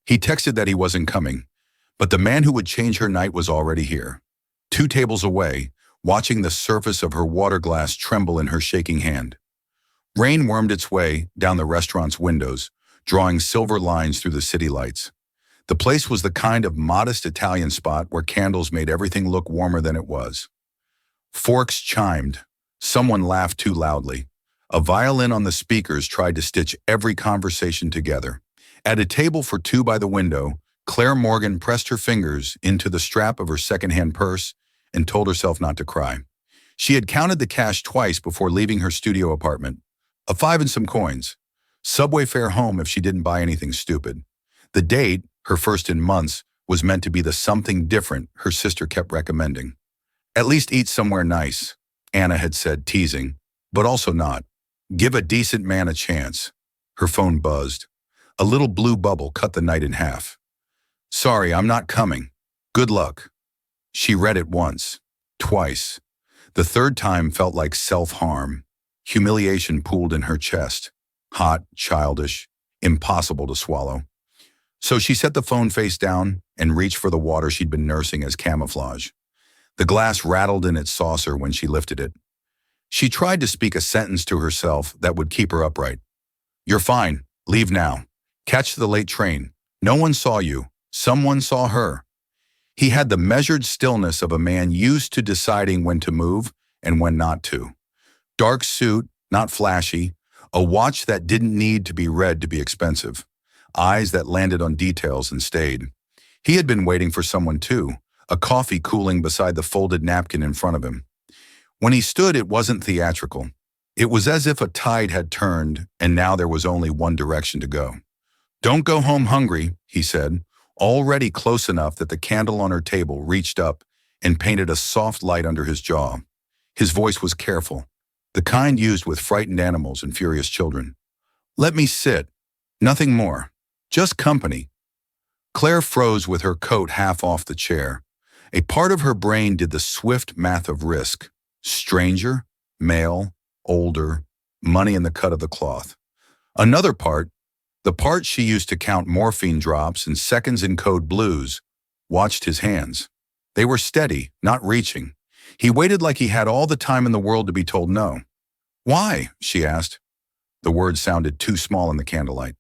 He texted that he wasn't coming, but the man who would change her night was already here. 2 tables away, watching the surface of her water glass tremble in her shaking hand. Rain wormed its way down the restaurant's windows, drawing silver lines through the city lights. The place was the kind of modest Italian spot where candles made everything look warmer than it was. Forks chimed. Someone laughed too loudly. A violin on the speakers tried to stitch every conversation together. At a table for two by the window, Claire Morgan pressed her fingers into the strap of her second-hand purse and told herself not to cry. She had counted the cash twice before leaving her studio apartment. A 5 and some coins. Subway fare home if she didn't buy anything stupid. The date, her first in months, was meant to be the something different her sister kept recommending. At least eat somewhere nice, Anna had said, teasing, but also not. Give a decent man a chance. Her phone buzzed. A little blue bubble cut the night in half. Sorry, I'm not coming. Good luck. She read it once, twice. The third time felt like self-harm. Humiliation pooled in her chest. Hot, childish, impossible to swallow. So she set the phone face down and reached for the water she'd been nursing as camouflage. The glass rattled in its saucer when she lifted it. She tried to speak a sentence to herself that would keep her upright. You're fine. Leave now. Catch the late train. No one saw you. Someone saw her. He had the measured stillness of a man used to deciding when to move and when not to. Dark suit, not flashy. A watch that didn't need to be read to be expensive. Eyes that landed on details and stayed. He had been waiting for someone too, a coffee cooling beside the folded napkin in front of him. When he stood, it wasn't theatrical. It was as if a tide had turned and now there was only one direction to go. Don't go home hungry, he said, already close enough that the candle on her table reached up and painted a soft light under his jaw. His voice was careful, the kind used with frightened animals and furious children. Let me sit. Nothing more. Just company. Claire froze with her coat half off the chair. A part of her brain did the swift math of risk. Stranger, male, older, money in the cut of the cloth. Another part, the part she used to count morphine drops and seconds in code blues, watched his hands. They were steady, not reaching. He waited like he had all the time in the world to be told no. Why? She asked. The words sounded too small in the candlelight.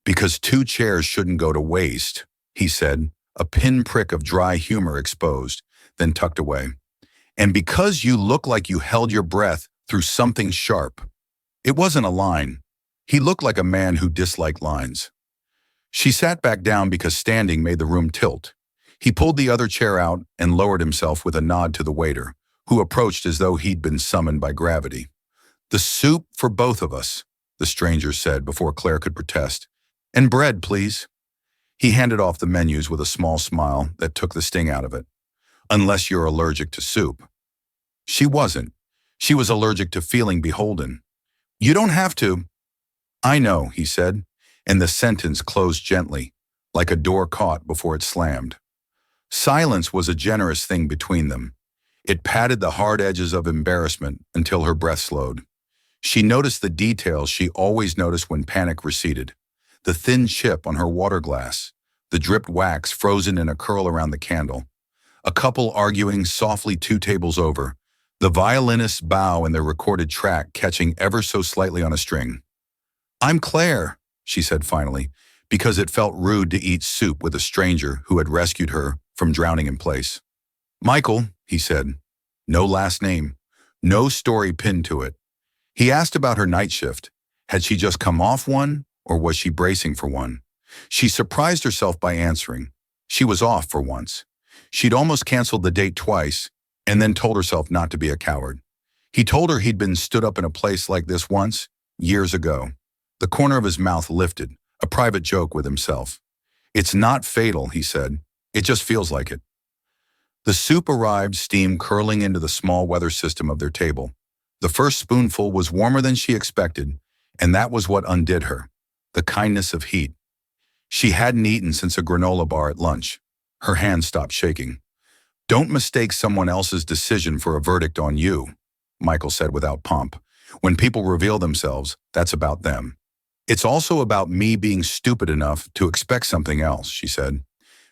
Because 2 chairs shouldn't go to waste, he said, a pinprick of dry humor exposed, then tucked away. And because you look like you held your breath through something sharp. It wasn't a line. He looked like a man who disliked lines. She sat back down because standing made the room tilt. He pulled the other chair out and lowered himself with a nod to the waiter, who approached as though he'd been summoned by gravity. The soup for both of us, the stranger said before Claire could protest. And bread, please. He handed off the menus with a small smile that took the sting out of it. Unless you're allergic to soup. She wasn't. She was allergic to feeling beholden. You don't have to. I know, he said, and the sentence closed gently, like a door caught before it slammed. Silence was a generous thing between them. It padded the hard edges of embarrassment until her breath slowed. She noticed the details she always noticed when panic receded. The thin chip on her water glass, the dripped wax frozen in a curl around the candle, a couple arguing softly 2 tables over, the violinist's bow in their recorded track catching ever so slightly on a string. I'm Claire, she said finally, because it felt rude to eat soup with a stranger who had rescued her from drowning in place. Michael, he said. No last name, no story pinned to it. He asked about her night shift. Had she just come off one? Or was she bracing for one? She surprised herself by answering. She was off for once. She'd almost canceled the date twice, and then told herself not to be a coward. He told her he'd been stood up in a place like this once, years ago. The corner of his mouth lifted, a private joke with himself. It's not fatal, he said. It just feels like it. The soup arrived, steam curling into the small weather system of their table. The first spoonful was warmer than she expected, and that was what undid her. The kindness of heat. She hadn't eaten since a granola bar at lunch. Her hands stopped shaking. Don't mistake someone else's decision for a verdict on you, Michael said without pomp. When people reveal themselves, that's about them. It's also about me being stupid enough to expect something else, she said,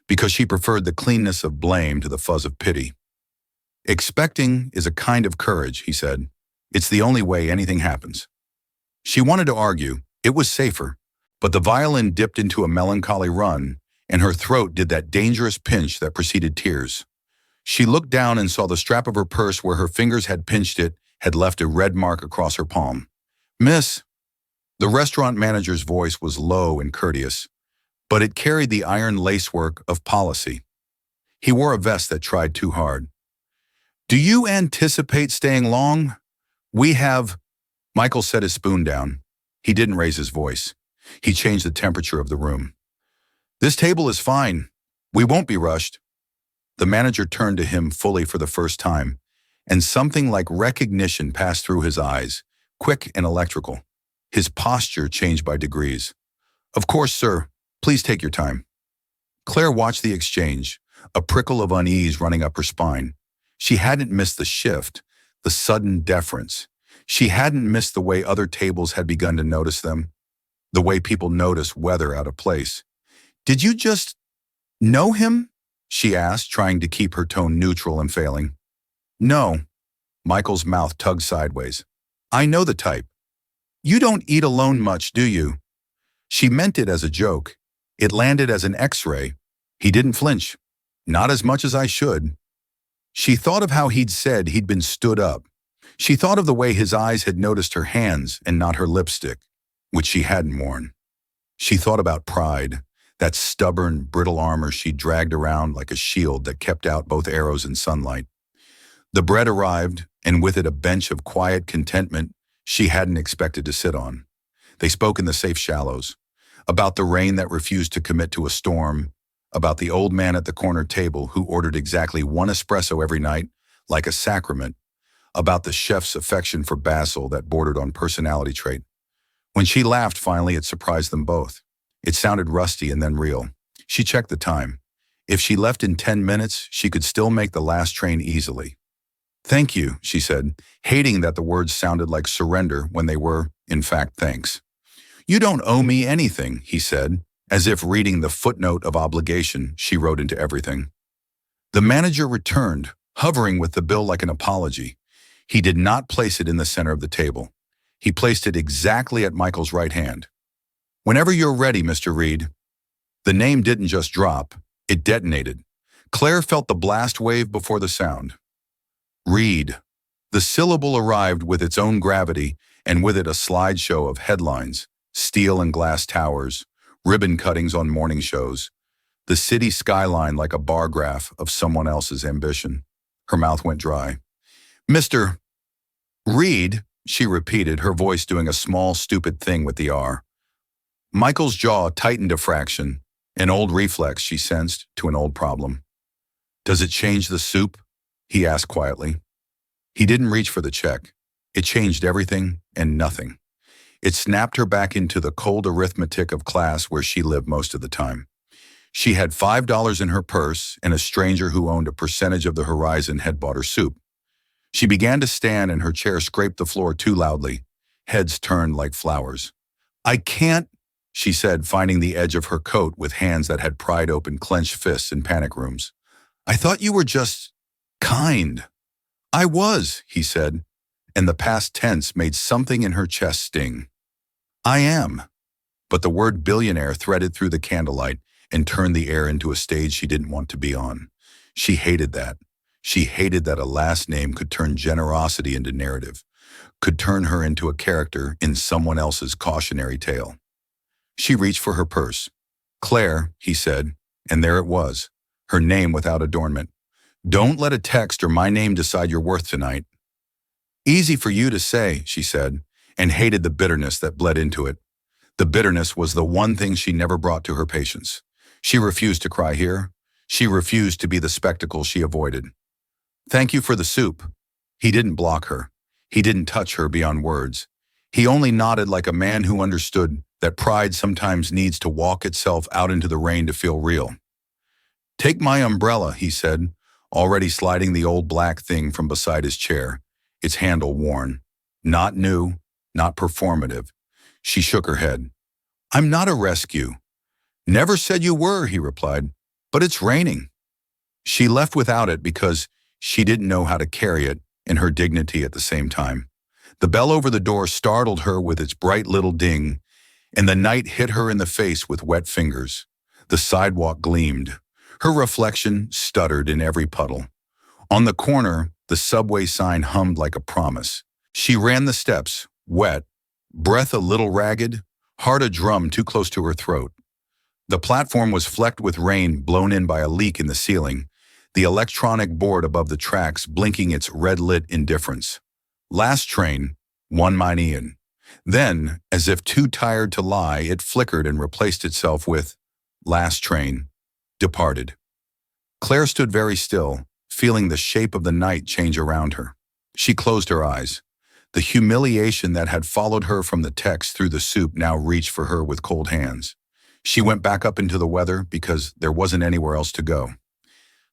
because she preferred the cleanness of blame to the fuzz of pity. Expecting is a kind of courage, he said. It's the only way anything happens. She wanted to argue. It was safer. But the violin dipped into a melancholy run, and her throat did that dangerous pinch that preceded tears. She looked down and saw the strap of her purse where her fingers had pinched it had left a red mark across her palm. "Miss," the restaurant manager's voice was low and courteous, but it carried the iron lacework of policy. He wore a vest that tried too hard. "Do you anticipate staying long? We have—" Michael set his spoon down. He didn't raise his voice. He changed the temperature of the room. "This table is fine. We won't be rushed." The manager turned to him fully for the first time, and something like recognition passed through his eyes, quick and electrical. His posture changed by degrees. "Of course, sir. Please take your time." Claire watched the exchange, a prickle of unease running up her spine. She hadn't missed the shift, the sudden deference. She hadn't missed the way other tables had begun to notice them, the way people notice weather out of place. "Did you just know him?" she asked, trying to keep her tone neutral and failing. "No." Michael's mouth tugged sideways. "I know the type. You don't eat alone much, do you?" She meant it as a joke. It landed as an X-ray. He didn't flinch. "Not as much as I should." She thought of how he'd said he'd been stood up. She thought of the way his eyes had noticed her hands and not her lipstick, which she hadn't worn. She thought about pride, that stubborn, brittle armor she dragged around like a shield that kept out both arrows and sunlight. The bread arrived, and with it a bench of quiet contentment she hadn't expected to sit on. They spoke in the safe shallows, about the rain that refused to commit to a storm, about the old man at the corner table who ordered exactly one espresso every night, like a sacrament, about the chef's affection for Basil that bordered on personality trait. When she laughed finally, it surprised them both. It sounded rusty and then real. She checked the time. If she left in 10 minutes, she could still make the last train easily. "Thank you," she said, hating that the words sounded like surrender when they were, in fact, thanks. "You don't owe me anything," he said, as if reading the footnote of obligation she wrote into everything. The manager returned, hovering with the bill like an apology. He did not place it in the center of the table. He placed it exactly at Michael's right hand. "Whenever you're ready, Mr. Reed." The name didn't just drop, it detonated. Claire felt the blast wave before the sound. Reed. The syllable arrived with its own gravity, and with it a slideshow of headlines, steel and glass towers, ribbon cuttings on morning shows, the city skyline like a bar graph of someone else's ambition. Her mouth went dry. "Mr. Reed," she repeated, her voice doing a small, stupid thing with the R. Michael's jaw tightened a fraction, an old reflex she sensed to an old problem. "Does it change the soup?" he asked quietly. He didn't reach for the check. It changed everything and nothing. It snapped her back into the cold arithmetic of class where she lived most of the time. She had $5 in her purse, and a stranger who owned a percentage of the horizon had bought her soup. She began to stand, and her chair scraped the floor too loudly. Heads turned like flowers. "I can't," she said, finding the edge of her coat with hands that had pried open clenched fists in panic rooms. "I thought you were just kind." "I was," he said, and the past tense made something in her chest sting. "I am." But the word billionaire threaded through the candlelight and turned the air into a stage she didn't want to be on. She hated that. She hated that a last name could turn generosity into narrative, could turn her into a character in someone else's cautionary tale. She reached for her purse. "Claire," he said, and there it was, her name without adornment. "Don't let a text or my name decide your worth tonight." "Easy for you to say," she said, and hated the bitterness that bled into it. The bitterness was the one thing she never brought to her patients. She refused to cry here. She refused to be the spectacle she avoided. "Thank you for the soup." He didn't block her. He didn't touch her beyond words. He only nodded like a man who understood that pride sometimes needs to walk itself out into the rain to feel real. "Take my umbrella," he said, already sliding the old black thing from beside his chair, its handle worn. Not new, not performative. She shook her head. I'm not a rescue. Never said you were, he replied. But it's raining. She left without it because she didn't know how to carry it and her dignity at the same time. The bell over the door startled her with its bright little ding, and the night hit her in the face with wet fingers. The sidewalk gleamed. Her reflection stuttered in every puddle. On the corner, the subway sign hummed like a promise. She ran the steps, wet, breath a little ragged, heart a drum too close to her throat. The platform was flecked with rain blown in by a leak in the ceiling, the electronic board above the tracks blinking its red-lit indifference. Last train, one mile in. Then, as if too tired to lie, it flickered and replaced itself with, last train, departed. Claire stood very still, feeling the shape of the night change around her. She closed her eyes. The humiliation that had followed her from the text through the soup now reached for her with cold hands. She went back up into the weather because there wasn't anywhere else to go.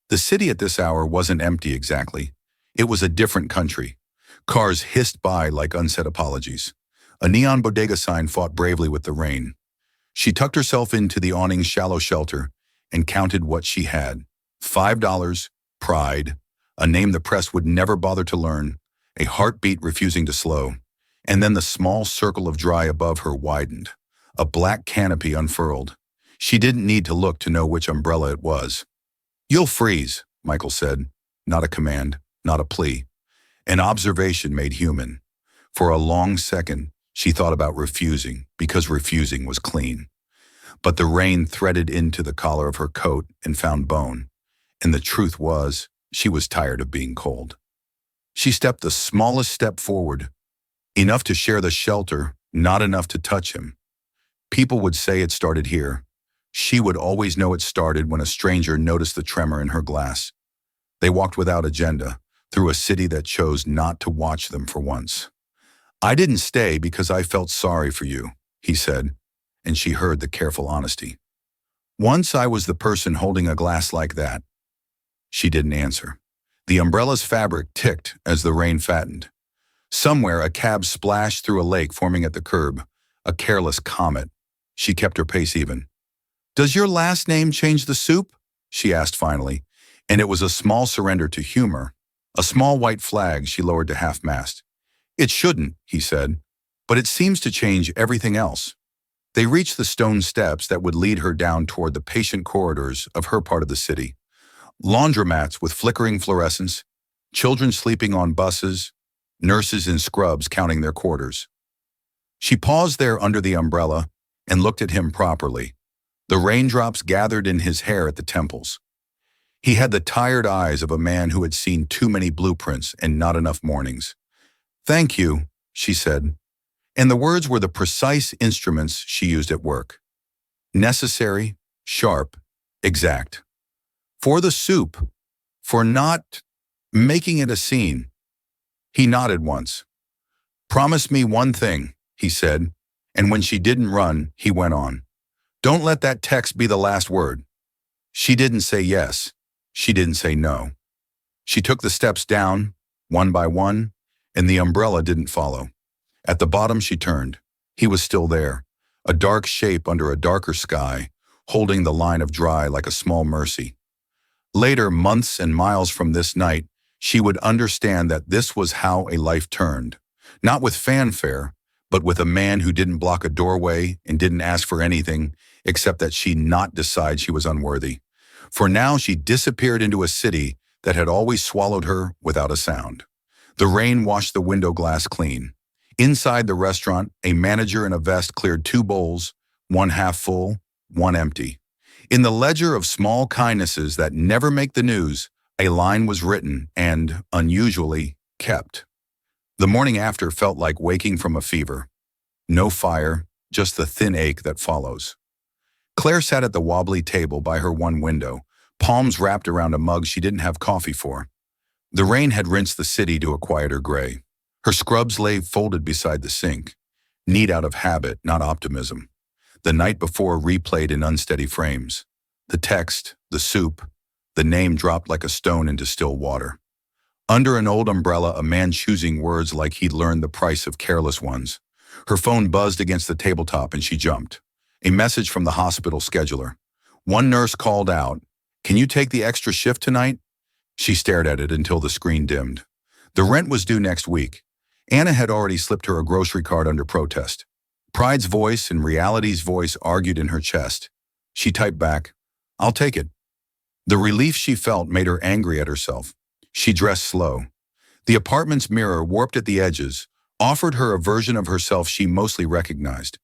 The city at this hour wasn't empty exactly. It was a different country. Cars hissed by like unsaid apologies. A neon bodega sign fought bravely with the rain. She tucked herself into the awning's shallow shelter and counted what she had. $5, pride, a name the press would never bother to learn, a heartbeat refusing to slow, and then the small circle of dry above her widened. A black canopy unfurled. She didn't need to look to know which umbrella it was. You'll freeze, Michael said. Not a command, not a plea. An observation made human. For a long second, she thought about refusing, because refusing was clean. But the rain threaded into the collar of her coat and found bone. And the truth was, she was tired of being cold. She stepped the smallest step forward. Enough to share the shelter, not enough to touch him. People would say it started here. She would always know it started when a stranger noticed the tremor in her glass. They walked without agenda, through a city that chose not to watch them for once. I didn't stay because I felt sorry for you, he said, and she heard the careful honesty. Once I was the person holding a glass like that. She didn't answer. The umbrella's fabric ticked as the rain fattened. Somewhere a cab splashed through a lake forming at the curb, a careless comet. She kept her pace even. Does your last name change the soup? She asked finally, and it was a small surrender to humor. A small white flag she lowered to half-mast. It shouldn't, he said, but it seems to change everything else. They reached the stone steps that would lead her down toward the patient corridors of her part of the city. Laundromats with flickering fluorescence, children sleeping on buses, nurses in scrubs counting their quarters. She paused there under the umbrella and looked at him properly. The raindrops gathered in his hair at the temples. He had the tired eyes of a man who had seen too many blueprints and not enough mornings. Thank you, she said, and the words were the precise instruments she used at work. Necessary, sharp, exact. For the soup, for not making it a scene. He nodded once. Promise me one thing, he said, and when she didn't run, he went on. Don't let that text be the last word. She didn't say yes. She didn't say no. She took the steps down, one by one, and the umbrella didn't follow. At the bottom she turned. He was still there, a dark shape under a darker sky, holding the line of dry like a small mercy. Later, months and miles from this night, she would understand that this was how a life turned. Not with fanfare, but with a man who didn't block a doorway and didn't ask for anything except that she not decide she was unworthy. For now she disappeared into a city that had always swallowed her without a sound. The rain washed the window glass clean. Inside the restaurant, a manager in a vest cleared 2 bowls, one half full, one empty. In the ledger of small kindnesses that never make the news, a line was written and, unusually, kept. The morning after felt like waking from a fever. No fire, just the thin ache that follows. Claire sat at the wobbly table by her one window, palms wrapped around a mug she didn't have coffee for. The rain had rinsed the city to a quieter gray. Her scrubs lay folded beside the sink, neat out of habit, not optimism. The night before replayed in unsteady frames. The text, the soup, the name dropped like a stone into still water. Under an old umbrella, a man choosing words like he'd learned the price of careless ones. Her phone buzzed against the tabletop and she jumped. A message from the hospital scheduler. One nurse called out, "Can you take the extra shift tonight?" She stared at it until the screen dimmed. The rent was due next week. Anna had already slipped her a grocery card under protest. Pride's voice and reality's voice argued in her chest. She typed back, "I'll take it." The relief she felt made her angry at herself. She dressed slow. The apartment's mirror, warped at the edges, offered her a version of herself she mostly recognized.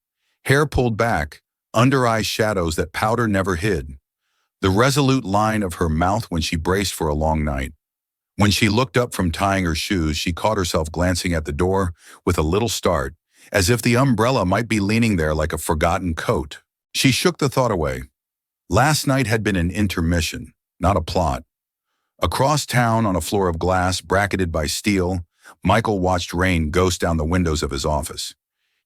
Hair pulled back, under-eye shadows that powder never hid. The resolute line of her mouth when she braced for a long night. When she looked up from tying her shoes, she caught herself glancing at the door with a little start, as if the umbrella might be leaning there like a forgotten coat. She shook the thought away. Last night had been an intermission, not a plot. Across town, on a floor of glass bracketed by steel, Michael watched rain ghost down the windows of his office.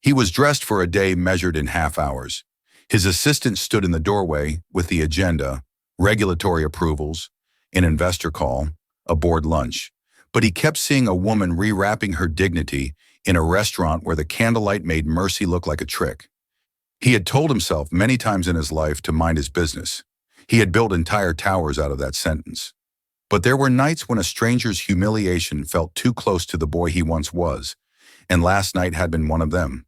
He was dressed for a day measured in half hours. His assistant stood in the doorway with the agenda, regulatory approvals, an investor call, a board lunch. But he kept seeing a woman rewrapping her dignity in a restaurant where the candlelight made mercy look like a trick. He had told himself many times in his life to mind his business. He had built entire towers out of that sentence. But there were nights when a stranger's humiliation felt too close to the boy he once was, and last night had been one of them.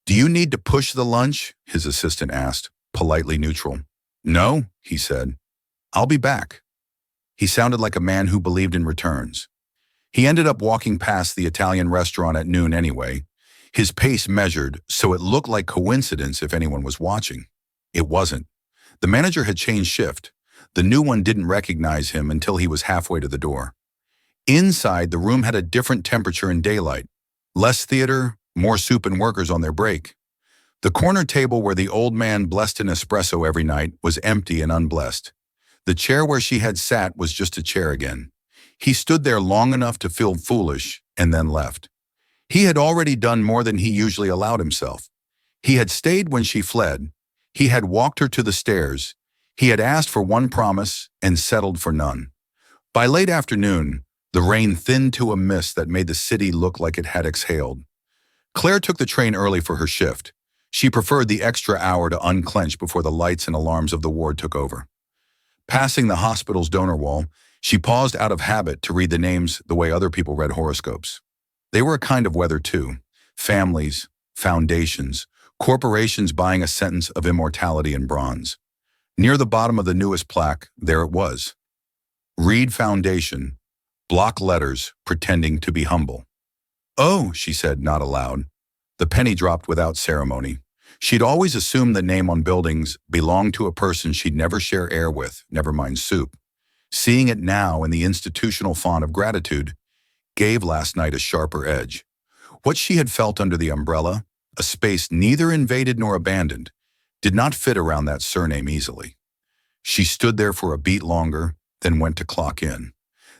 "Do you need to push the lunch?" his assistant asked, politely neutral. "No," he said. "I'll be back." He sounded like a man who believed in returns. He ended up walking past the Italian restaurant at noon anyway, his pace measured so it looked like coincidence if anyone was watching. It wasn't. The manager had changed shift. The new one didn't recognize him until he was halfway to the door. Inside, the room had a different temperature in daylight. Less theater, more soup and workers on their break. The corner table where the old man blessed an espresso every night was empty and unblessed. The chair where she had sat was just a chair again. He stood there long enough to feel foolish and then left. He had already done more than he usually allowed himself. He had stayed when she fled. He had walked her to the stairs. He had asked for one promise and settled for none. By late afternoon, the rain thinned to a mist that made the city look like it had exhaled. Claire took the train early for her shift. She preferred the extra hour to unclench before the lights and alarms of the ward took over. Passing the hospital's donor wall, she paused out of habit to read the names the way other people read horoscopes. They were a kind of weather too. Families, foundations, corporations buying a sentence of immortality in bronze. Near the bottom of the newest plaque, there it was. Reed Foundation, block letters pretending to be humble. "Oh," she said, not aloud. The penny dropped without ceremony. She'd always assumed the name on buildings belonged to a person she'd never share air with, never mind soup. Seeing it now in the institutional font of gratitude gave last night a sharper edge. What she had felt under the umbrella, a space neither invaded nor abandoned, did not fit around that surname easily. She stood there for a beat longer, then went to clock in.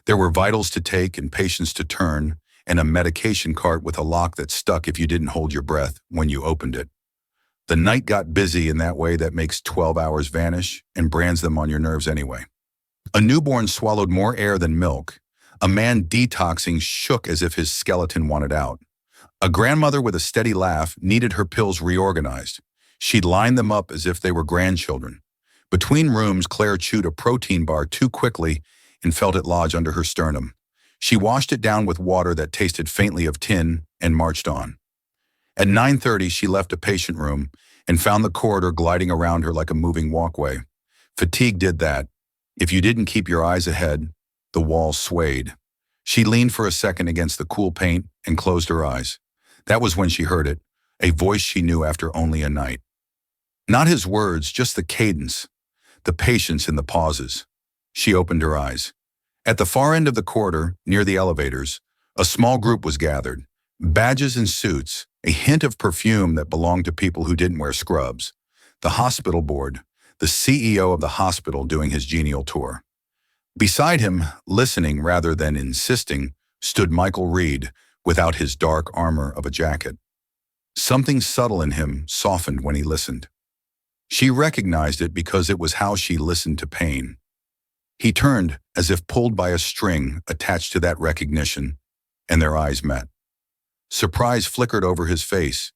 There were vitals to take and patients to turn, and a medication cart with a lock that stuck if you didn't hold your breath when you opened it. The night got busy in that way that makes 12 hours vanish and brands them on your nerves anyway. A newborn swallowed more air than milk. A man detoxing shook as if his skeleton wanted out. A grandmother with a steady laugh needed her pills reorganized. She'd lined them up as if they were grandchildren. Between rooms, Claire chewed a protein bar too quickly and felt it lodge under her sternum. She washed it down with water that tasted faintly of tin and marched on. At 9:30, she left a patient room and found the corridor gliding around her like a moving walkway. Fatigue did that. If you didn't keep your eyes ahead, the walls swayed. She leaned for a second against the cool paint and closed her eyes. That was when she heard it, a voice she knew after only a night. Not his words, just the cadence, the patience in the pauses. She opened her eyes. At the far end of the corridor, near the elevators, a small group was gathered. Badges and suits, a hint of perfume that belonged to people who didn't wear scrubs. The hospital board, the CEO of the hospital doing his genial tour. Beside him, listening rather than insisting, stood Michael Reed without his dark armor of a jacket. Something subtle in him softened when he listened. She recognized it because it was how she listened to pain. He turned as if pulled by a string attached to that recognition, and their eyes met. Surprise flickered over his face,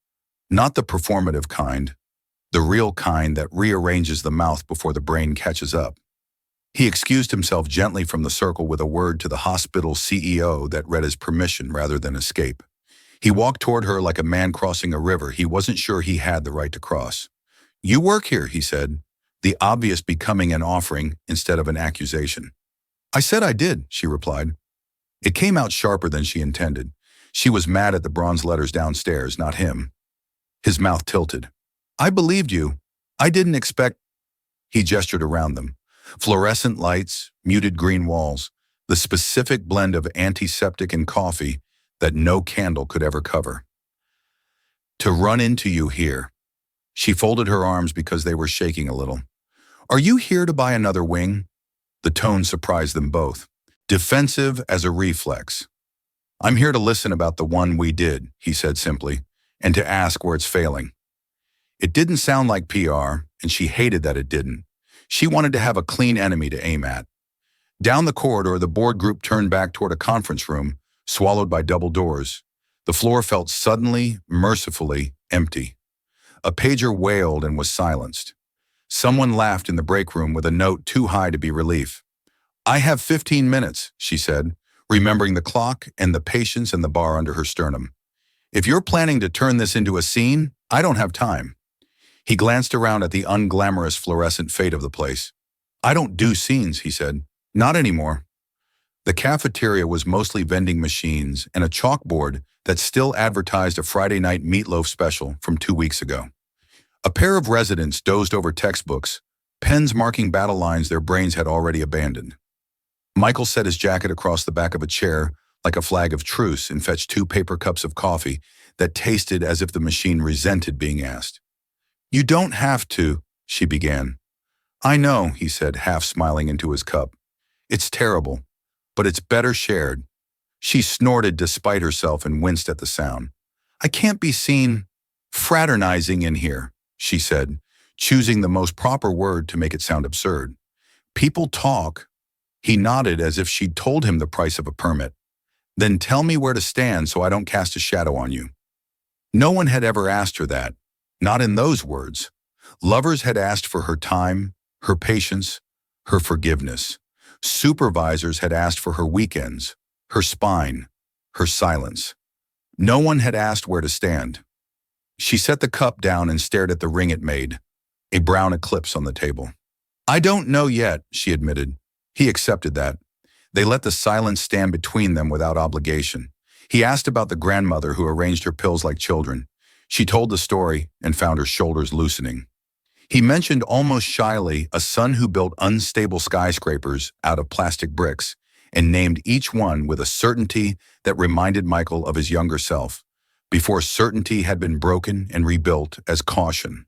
not the performative kind, the real kind that rearranges the mouth before the brain catches up. He excused himself gently from the circle with a word to the hospital CEO that read as permission rather than escape. He walked toward her like a man crossing a river he wasn't sure he had the right to cross. "You work here," he said, the obvious becoming an offering instead of an accusation. "I said I did," she replied. It came out sharper than she intended. She was mad at the bronze letters downstairs, not him. His mouth tilted. "I believed you. I didn't expect—" He gestured around them. Fluorescent lights, muted green walls, the specific blend of antiseptic and coffee that no candle could ever cover. "To run into you here." She folded her arms because they were shaking a little. "Are you here to buy another wing?" The tone surprised them both. Defensive as a reflex. "I'm here to listen about the one we did," he said simply, "and to ask where it's failing." It didn't sound like PR, and she hated that it didn't. She wanted to have a clean enemy to aim at. Down the corridor, the board group turned back toward a conference room, swallowed by double doors. The floor felt suddenly, mercifully empty. A pager wailed and was silenced. Someone laughed in the break room with a note too high to be relief. "I have 15 minutes, she said, remembering the clock and the patience and the bar under her sternum. "If you're planning to turn this into a scene, I don't have time." He glanced around at the unglamorous fluorescent fate of the place. "I don't do scenes," he said. "Not anymore." The cafeteria was mostly vending machines and a chalkboard that still advertised a Friday night meatloaf special from 2 weeks ago. A pair of residents dozed over textbooks, pens marking battle lines their brains had already abandoned. Michael set his jacket across the back of a chair like a flag of truce and fetched 2 paper cups of coffee that tasted as if the machine resented being asked. "You don't have to," she began. "I know," he said, half smiling into his cup. "It's terrible, but it's better shared." She snorted despite herself and winced at the sound. "I can't be seen fraternizing in here," she said, choosing the most proper word to make it sound absurd. "People talk." He nodded as if she'd told him the price of a permit. "Then tell me where to stand so I don't cast a shadow on you." No one had ever asked her that, not in those words. Lovers had asked for her time, her patience, her forgiveness. Supervisors had asked for her weekends, her spine, her silence. No one had asked where to stand. She set the cup down and stared at the ring it made, a brown eclipse on the table. "I don't know yet," she admitted. He accepted that. They let the silence stand between them without obligation. He asked about the grandmother who arranged her pills like children. She told the story and found her shoulders loosening. He mentioned almost shyly a son who built unstable skyscrapers out of plastic bricks and named each one with a certainty that reminded Michael of his younger self, before certainty had been broken and rebuilt as caution.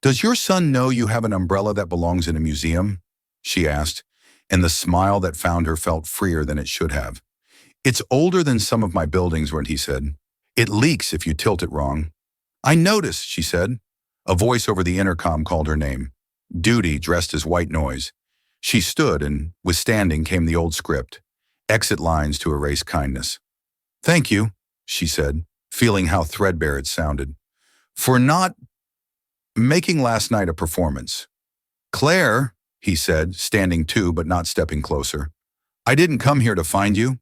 "Does your son know you have an umbrella that belongs in a museum?" she asked, and the smile that found her felt freer than it should have. "It's older than some of my buildings," he said. "It leaks if you tilt it wrong." "I noticed," she said. A voice over the intercom called her name. Duty dressed as white noise. She stood, and with standing came the old script. Exit lines to erase kindness. "Thank you," she said, feeling how threadbare it sounded, "for not making last night a performance." "Claire," he said, standing too but not stepping closer. "I didn't come here to find you."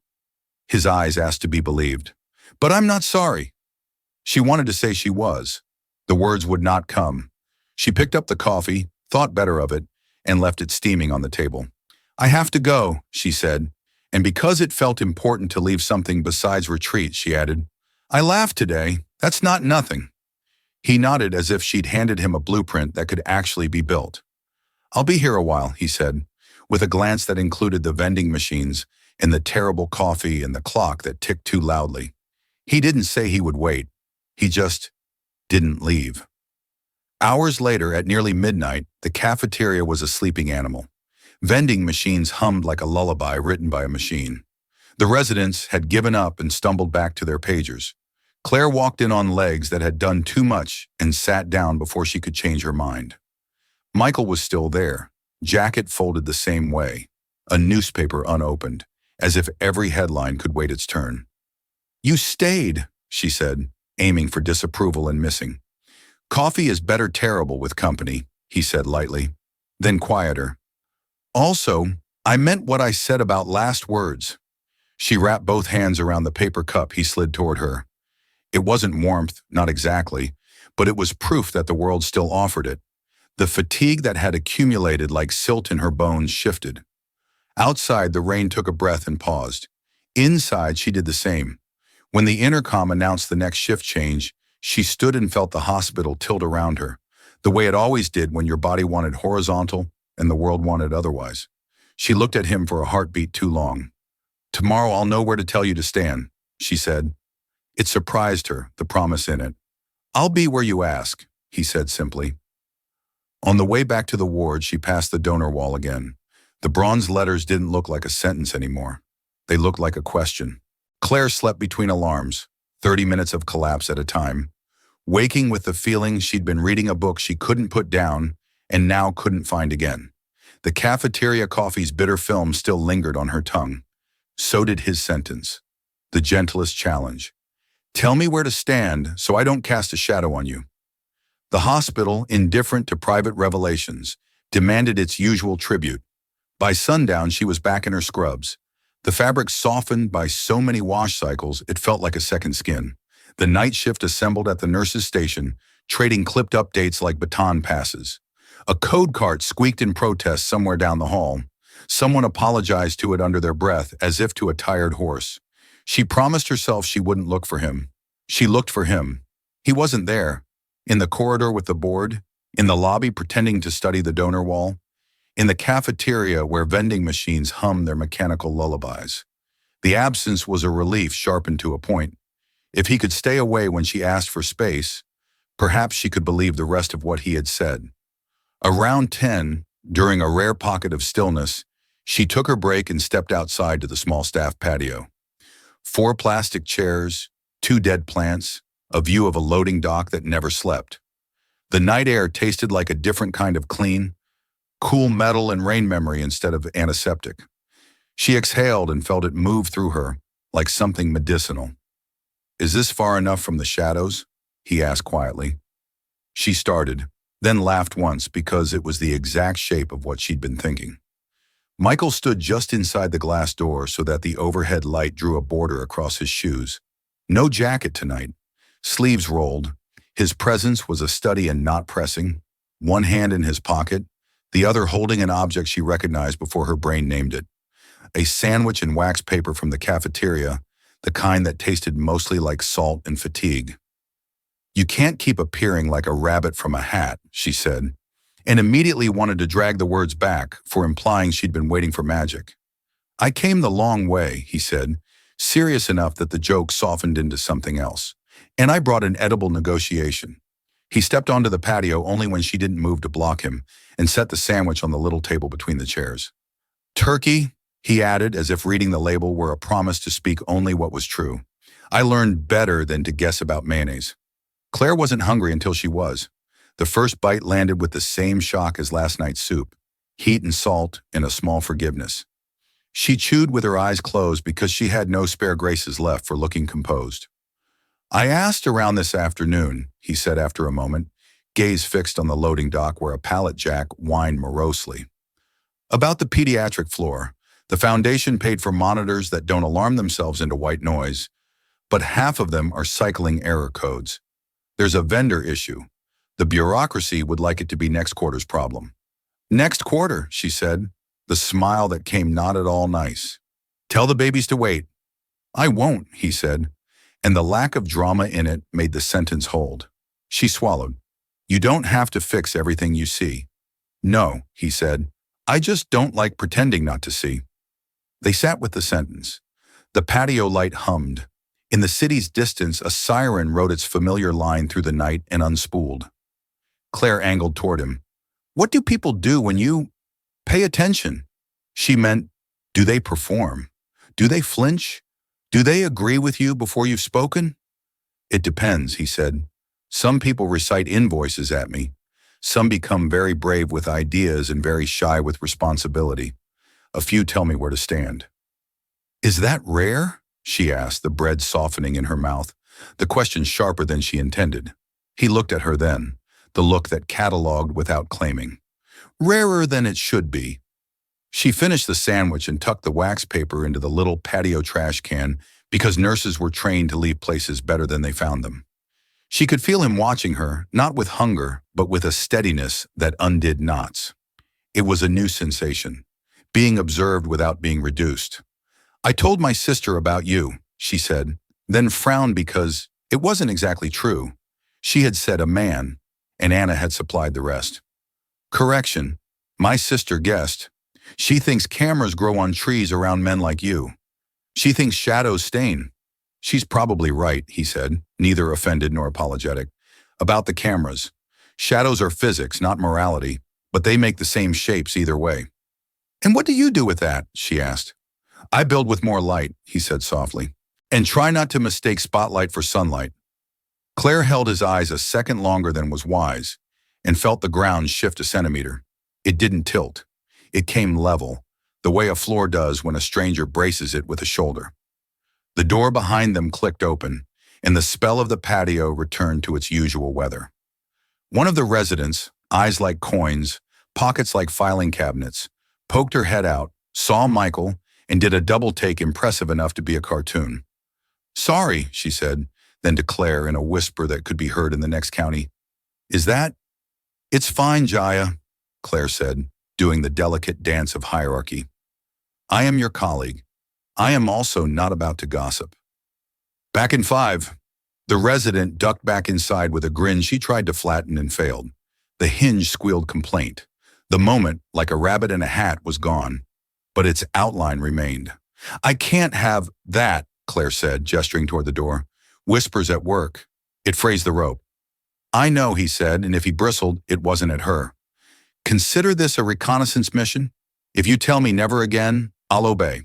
His eyes asked to be believed. "But I'm not sorry." She wanted to say she was. The words would not come. She picked up the coffee, thought better of it, and left it steaming on the table. "I have to go," she said, and because it felt important to leave something besides retreat, she added, "I laughed today. That's not nothing." He nodded as if she'd handed him a blueprint that could actually be built. "I'll be here a while," he said, with a glance that included the vending machines and the terrible coffee and the clock that ticked too loudly. He didn't say he would wait. He just didn't leave. Hours later, at nearly midnight, the cafeteria was a sleeping animal. Vending machines hummed like a lullaby written by a machine. The residents had given up and stumbled back to their pagers. Claire walked in on legs that had done too much and sat down before she could change her mind. Michael was still there, jacket folded the same way, a newspaper unopened, as if every headline could wait its turn. "You stayed," she said, aiming for disapproval and missing. Coffee is better terrible with company, he said lightly, then quieter. Also, I meant what I said about last words. She wrapped both hands around the paper cup he slid toward her. It wasn't warmth, not exactly, but it was proof that the world still offered it. The fatigue that had accumulated like silt in her bones shifted. Outside, the rain took a breath and paused. Inside, she did the same. When the intercom announced the next shift change, she stood and felt the hospital tilt around her, the way it always did when your body wanted horizontal and the world wanted otherwise. She looked at him for a heartbeat too long. "Tomorrow I'll know where to tell you to stand," she said. It surprised her, the promise in it. "I'll be where you ask," he said simply. On the way back to the ward, she passed the donor wall again. The bronze letters didn't look like a sentence anymore. They looked like a question. Claire slept between alarms, 30 minutes of collapse at a time, waking with the feeling she'd been reading a book she couldn't put down and now couldn't find again. The cafeteria coffee's bitter film still lingered on her tongue. So did his sentence, the gentlest challenge. "Tell me where to stand so I don't cast a shadow on you." The hospital, indifferent to private revelations, demanded its usual tribute. By sundown, she was back in her scrubs. The fabric softened by so many wash cycles, it felt like a second skin. The night shift assembled at the nurse's station, trading clipped updates like baton passes. A code cart squeaked in protest somewhere down the hall. Someone apologized to it under their breath, as if to a tired horse. She promised herself she wouldn't look for him. She looked for him. He wasn't there. In the corridor with the board, in the lobby pretending to study the donor wall, in the cafeteria where vending machines hummed their mechanical lullabies. The absence was a relief sharpened to a point. If he could stay away when she asked for space, perhaps she could believe the rest of what he had said. Around 10, during a rare pocket of stillness, she took her break and stepped outside to the small staff patio. 4 plastic chairs, 2 dead plants, a view of a loading dock that never slept. The night air tasted like a different kind of clean, cool metal and rain memory instead of antiseptic. She exhaled and felt it move through her, like something medicinal. "Is this far enough from the shadows?" he asked quietly. She started, then laughed once because it was the exact shape of what she'd been thinking. Michael stood just inside the glass door so that the overhead light drew a border across his shoes. No jacket tonight. Sleeves rolled. His presence was a study in not pressing, one hand in his pocket, the other holding an object she recognized before her brain named it. A sandwich in wax paper from the cafeteria, the kind that tasted mostly like salt and fatigue. "You can't keep appearing like a rabbit from a hat," she said, and immediately wanted to drag the words back for implying she'd been waiting for magic. "I came the long way," he said, serious enough that the joke softened into something else. "And I brought an edible negotiation." He stepped onto the patio only when she didn't move to block him and set the sandwich on the little table between the chairs. "Turkey," he added, as if reading the label were a promise to speak only what was true. "I learned better than to guess about mayonnaise." Claire wasn't hungry until she was. The first bite landed with the same shock as last night's soup, heat and salt and a small forgiveness. She chewed with her eyes closed because she had no spare graces left for looking composed. "I asked around this afternoon," he said after a moment, gaze fixed on the loading dock where a pallet jack whined morosely. "About the pediatric floor. The foundation paid for monitors that don't alarm themselves into white noise, but half of them are cycling error codes. There's a vendor issue. The bureaucracy would like it to be next quarter's problem." "Next quarter," she said, the smile that came not at all nice. "Tell the babies to wait." "I won't," he said, and the lack of drama in it made the sentence hold. She swallowed. "You don't have to fix everything you see." "No," he said, "I just don't like pretending not to see." They sat with the sentence. The patio light hummed. In the city's distance, a siren wrote its familiar line through the night and unspooled. Claire angled toward him. "What do people do when you pay attention?" She meant, do they perform? Do they flinch? Do they agree with you before you've spoken? "It depends," he said. "Some people recite invoices at me. Some become very brave with ideas and very shy with responsibility. A few tell me where to stand." "Is that rare?" she asked, the bread softening in her mouth, the question sharper than she intended. He looked at her then, the look that cataloged without claiming. Rarer than it should be. She finished the sandwich and tucked the wax paper into the little patio trash can because nurses were trained to leave places better than they found them. She could feel him watching her, not with hunger, but with a steadiness that undid knots. It was a new sensation, being observed without being reduced. I told my sister about you, she said, then frowned because it wasn't exactly true. She had said a man, and Anna had supplied the rest. Correction, my sister guessed. She thinks cameras grow on trees around men like you. She thinks shadows stain. She's probably right, he said, neither offended nor apologetic. About the cameras. Shadows are physics, not morality, but they make the same shapes either way. And what do you do with that? She asked. I build with more light, he said softly, and try not to mistake spotlight for sunlight. Claire held his eyes a second longer than was wise and felt the ground shift a centimeter. It didn't tilt. It came level, the way a floor does when a stranger braces it with a shoulder. The door behind them clicked open, and the spell of the patio returned to its usual weather. One of the residents, eyes like coins, pockets like filing cabinets, poked her head out, saw Michael, and did a double take impressive enough to be a cartoon. Sorry, she said, then to Claire in a whisper that could be heard in the next county. Is that? It's fine, Jaya, Claire said, doing the delicate dance of hierarchy. I am your colleague. I am also not about to gossip. Back in 5. The resident ducked back inside with a grin she tried to flatten and failed. The hinge squealed complaint. The moment, like a rabbit in a hat, was gone, but its outline remained. I can't have that, Claire said, gesturing toward the door. Whispers at work. It phrased the rope. I know, he said, and if he bristled, it wasn't at her. Consider this a reconnaissance mission. If you tell me never again, I'll obey.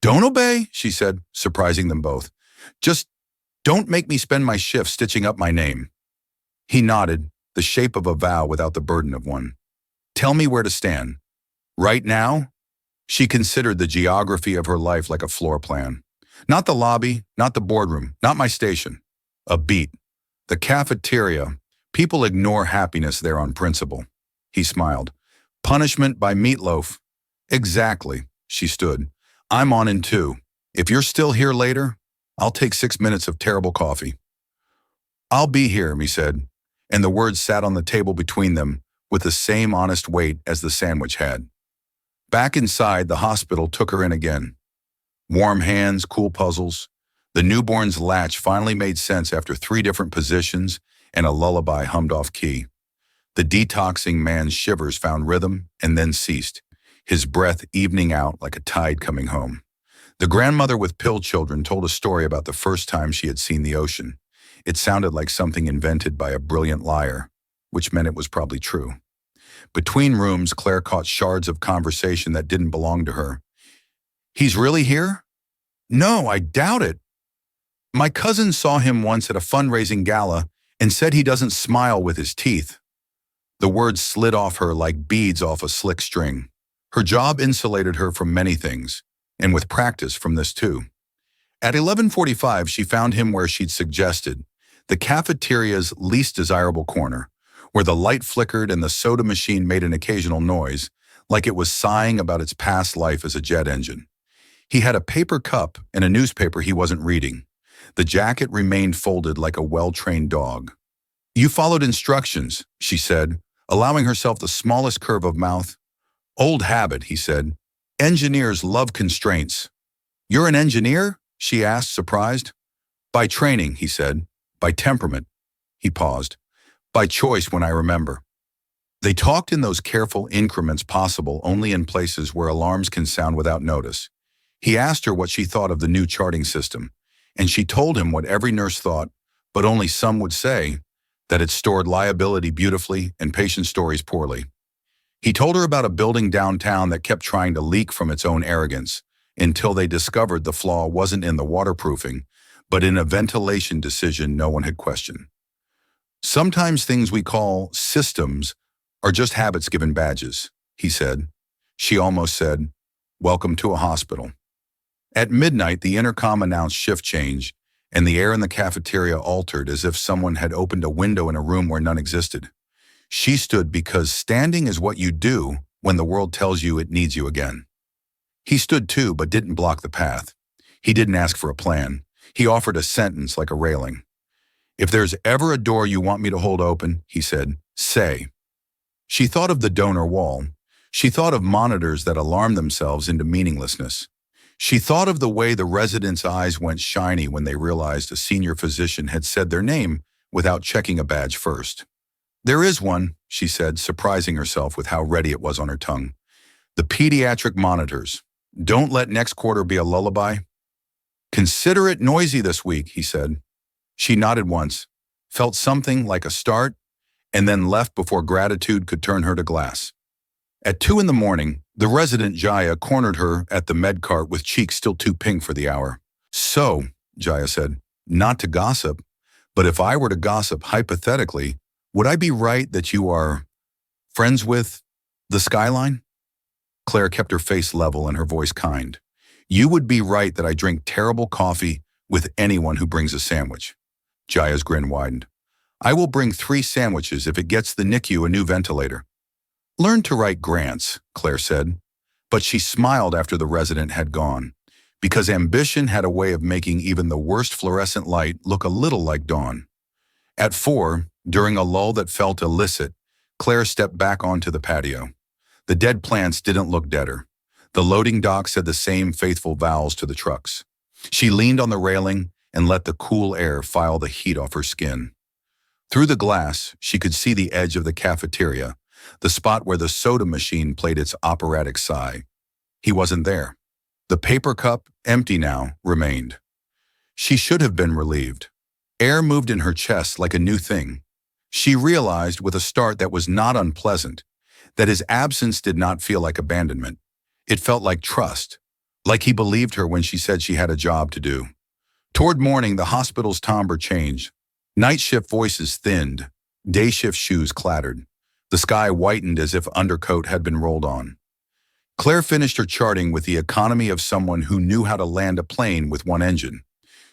Don't obey, she said, surprising them both. Just don't make me spend my shift stitching up my name. He nodded, the shape of a vow without the burden of one. Tell me where to stand. Right now? She considered the geography of her life like a floor plan. Not the lobby, not the boardroom, not my station. A beat. The cafeteria. People ignore happiness there on principle. He smiled. Punishment by meatloaf. Exactly, she stood. I'm on in 2. If you're still here later, I'll take 6 minutes of terrible coffee. I'll be here, he said, and the words sat on the table between them with the same honest weight as the sandwich had. Back inside, the hospital took her in again. Warm hands, cool puzzles. The newborn's latch finally made sense after 3 different positions and a lullaby hummed off key. The detoxing man's shivers found rhythm and then ceased, his breath evening out like a tide coming home. The grandmother with pill children told a story about the first time she had seen the ocean. It sounded like something invented by a brilliant liar, which meant it was probably true. Between rooms, Claire caught shards of conversation that didn't belong to her. He's really here? No, I doubt it. My cousin saw him once at a fundraising gala and said he doesn't smile with his teeth. The words slid off her like beads off a slick string. Her job insulated her from many things, and with practice from this too. At 11:45, she found him where she'd suggested, the cafeteria's least desirable corner, where the light flickered and the soda machine made an occasional noise, like it was sighing about its past life as a jet engine. He had a paper cup and a newspaper he wasn't reading. The jacket remained folded like a well-trained dog. You followed instructions, she said, allowing herself the smallest curve of mouth. Old habit, he said. Engineers love constraints. You're an engineer? She asked, surprised. By training, he said. By temperament. He paused. By choice when I remember. They talked in those careful increments possible only in places where alarms can sound without notice. He asked her what she thought of the new charting system, and she told him what every nurse thought, but only some would say, that it stored liability beautifully and patient stories poorly. He told her about a building downtown that kept trying to leak from its own arrogance until they discovered the flaw wasn't in the waterproofing, but in a ventilation decision no one had questioned. Sometimes things we call systems are just habits given badges, he said. She almost said, welcome to a hospital. At midnight, the intercom announced shift change, and the air in the cafeteria altered as if someone had opened a window in a room where none existed. She stood because standing is what you do when the world tells you it needs you again. He stood too, but didn't block the path. He didn't ask for a plan. He offered a sentence like a railing. "If there's ever a door you want me to hold open," he said, "say." She thought of the donor wall. She thought of monitors that alarmed themselves into meaninglessness. She thought of the way the residents' eyes went shiny when they realized a senior physician had said their name without checking a badge first. "There is one," she said, surprising herself with how ready it was on her tongue. "The pediatric monitors. Don't let next quarter be a lullaby." "Consider it noisy this week," he said. She nodded once, felt something like a start, and then left before gratitude could turn her to glass. At 2 in the morning, the resident Jaya cornered her at the med cart with cheeks still too pink for the hour. "So," Jaya said, "not to gossip, but if I were to gossip hypothetically, would I be right that you are friends with the skyline?" Claire kept her face level and her voice kind. "You would be right that I drink terrible coffee with anyone who brings a sandwich." Jaya's grin widened. "I will bring 3 sandwiches if it gets the NICU a new ventilator." "Learn to write grants," Claire said. But she smiled after the resident had gone, because ambition had a way of making even the worst fluorescent light look a little like dawn. At 4, during a lull that felt illicit, Claire stepped back onto the patio. The dead plants didn't look deader. The loading dock said the same faithful vowels to the trucks. She leaned on the railing and let the cool air file the heat off her skin. Through the glass, she could see the edge of the cafeteria, the spot where the soda machine played its operatic sigh. He wasn't there. The paper cup, empty now, remained. She should have been relieved. Air moved in her chest like a new thing. She realized with a start that was not unpleasant, that his absence did not feel like abandonment. It felt like trust, like he believed her when she said she had a job to do. Toward morning, the hospital's timbre changed. Night shift voices thinned. Day shift shoes clattered. The sky whitened as if undercoat had been rolled on. Claire finished her charting with the economy of someone who knew how to land a plane with one engine.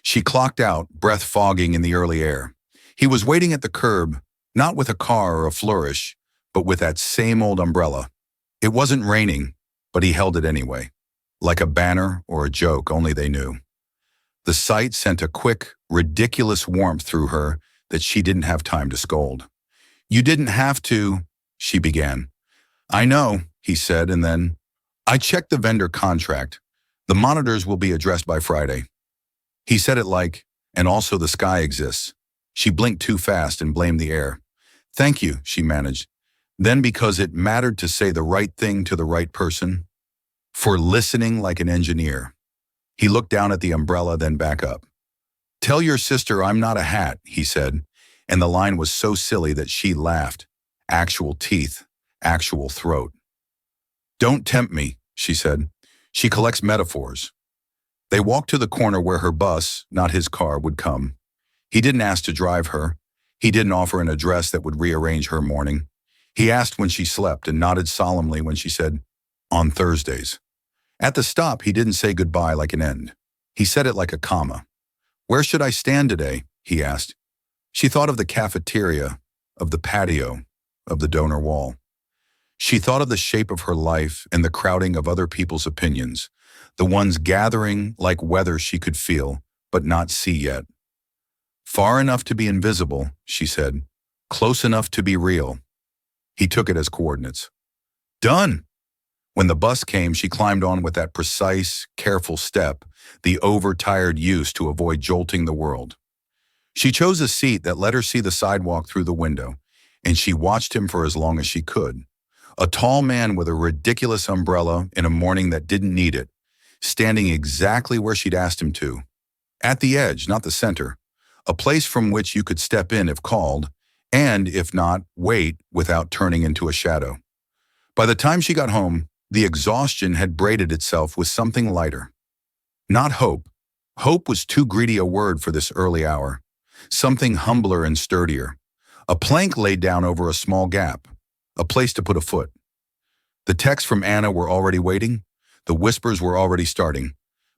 She clocked out, breath fogging in the early air. He was waiting at the curb, not with a car or a flourish, but with that same old umbrella. It wasn't raining, but he held it anyway, like a banner or a joke only they knew. The sight sent a quick, ridiculous warmth through her that she didn't have time to scold. "You didn't have to," she began. "I know," he said, and then, "I checked the vendor contract. The monitors will be addressed by Friday." He said it like, "and also the sky exists." She blinked too fast and blamed the air. "Thank you," she managed. Then, because it mattered to say the right thing to the right person, "for listening like an engineer." He looked down at the umbrella, then back up. "Tell your sister I'm not a hat," he said, and the line was so silly that she laughed. Actual teeth, actual throat. "Don't tempt me," she said. "She collects metaphors." They walked to the corner where her bus, not his car, would come. He didn't ask to drive her. He didn't offer an address that would rearrange her morning. He asked when she slept and nodded solemnly when she said, "On Thursdays." At the stop, he didn't say goodbye like an end. He said it like a comma. "Where should I stand today?" he asked. She thought of the cafeteria, of the patio, of the donor wall. She thought of the shape of her life and the crowding of other people's opinions, the ones gathering like weather she could feel, but not see yet. "Far enough to be invisible," she said. "Close enough to be real." He took it as coordinates. "Done!" When the bus came, she climbed on with that precise, careful step, the overtired use to avoid jolting the world. She chose a seat that let her see the sidewalk through the window, and she watched him for as long as she could. A tall man with a ridiculous umbrella in a morning that didn't need it, standing exactly where she'd asked him to. At the edge, not the center. A place from which you could step in if called, and if not, wait without turning into a shadow. By the time she got home, the exhaustion had braided itself with something lighter. Not hope. Hope was too greedy a word for this early hour. Something humbler and sturdier. A plank laid down over a small gap. A place to put a foot. The texts from Anna were already waiting. The whispers were already starting.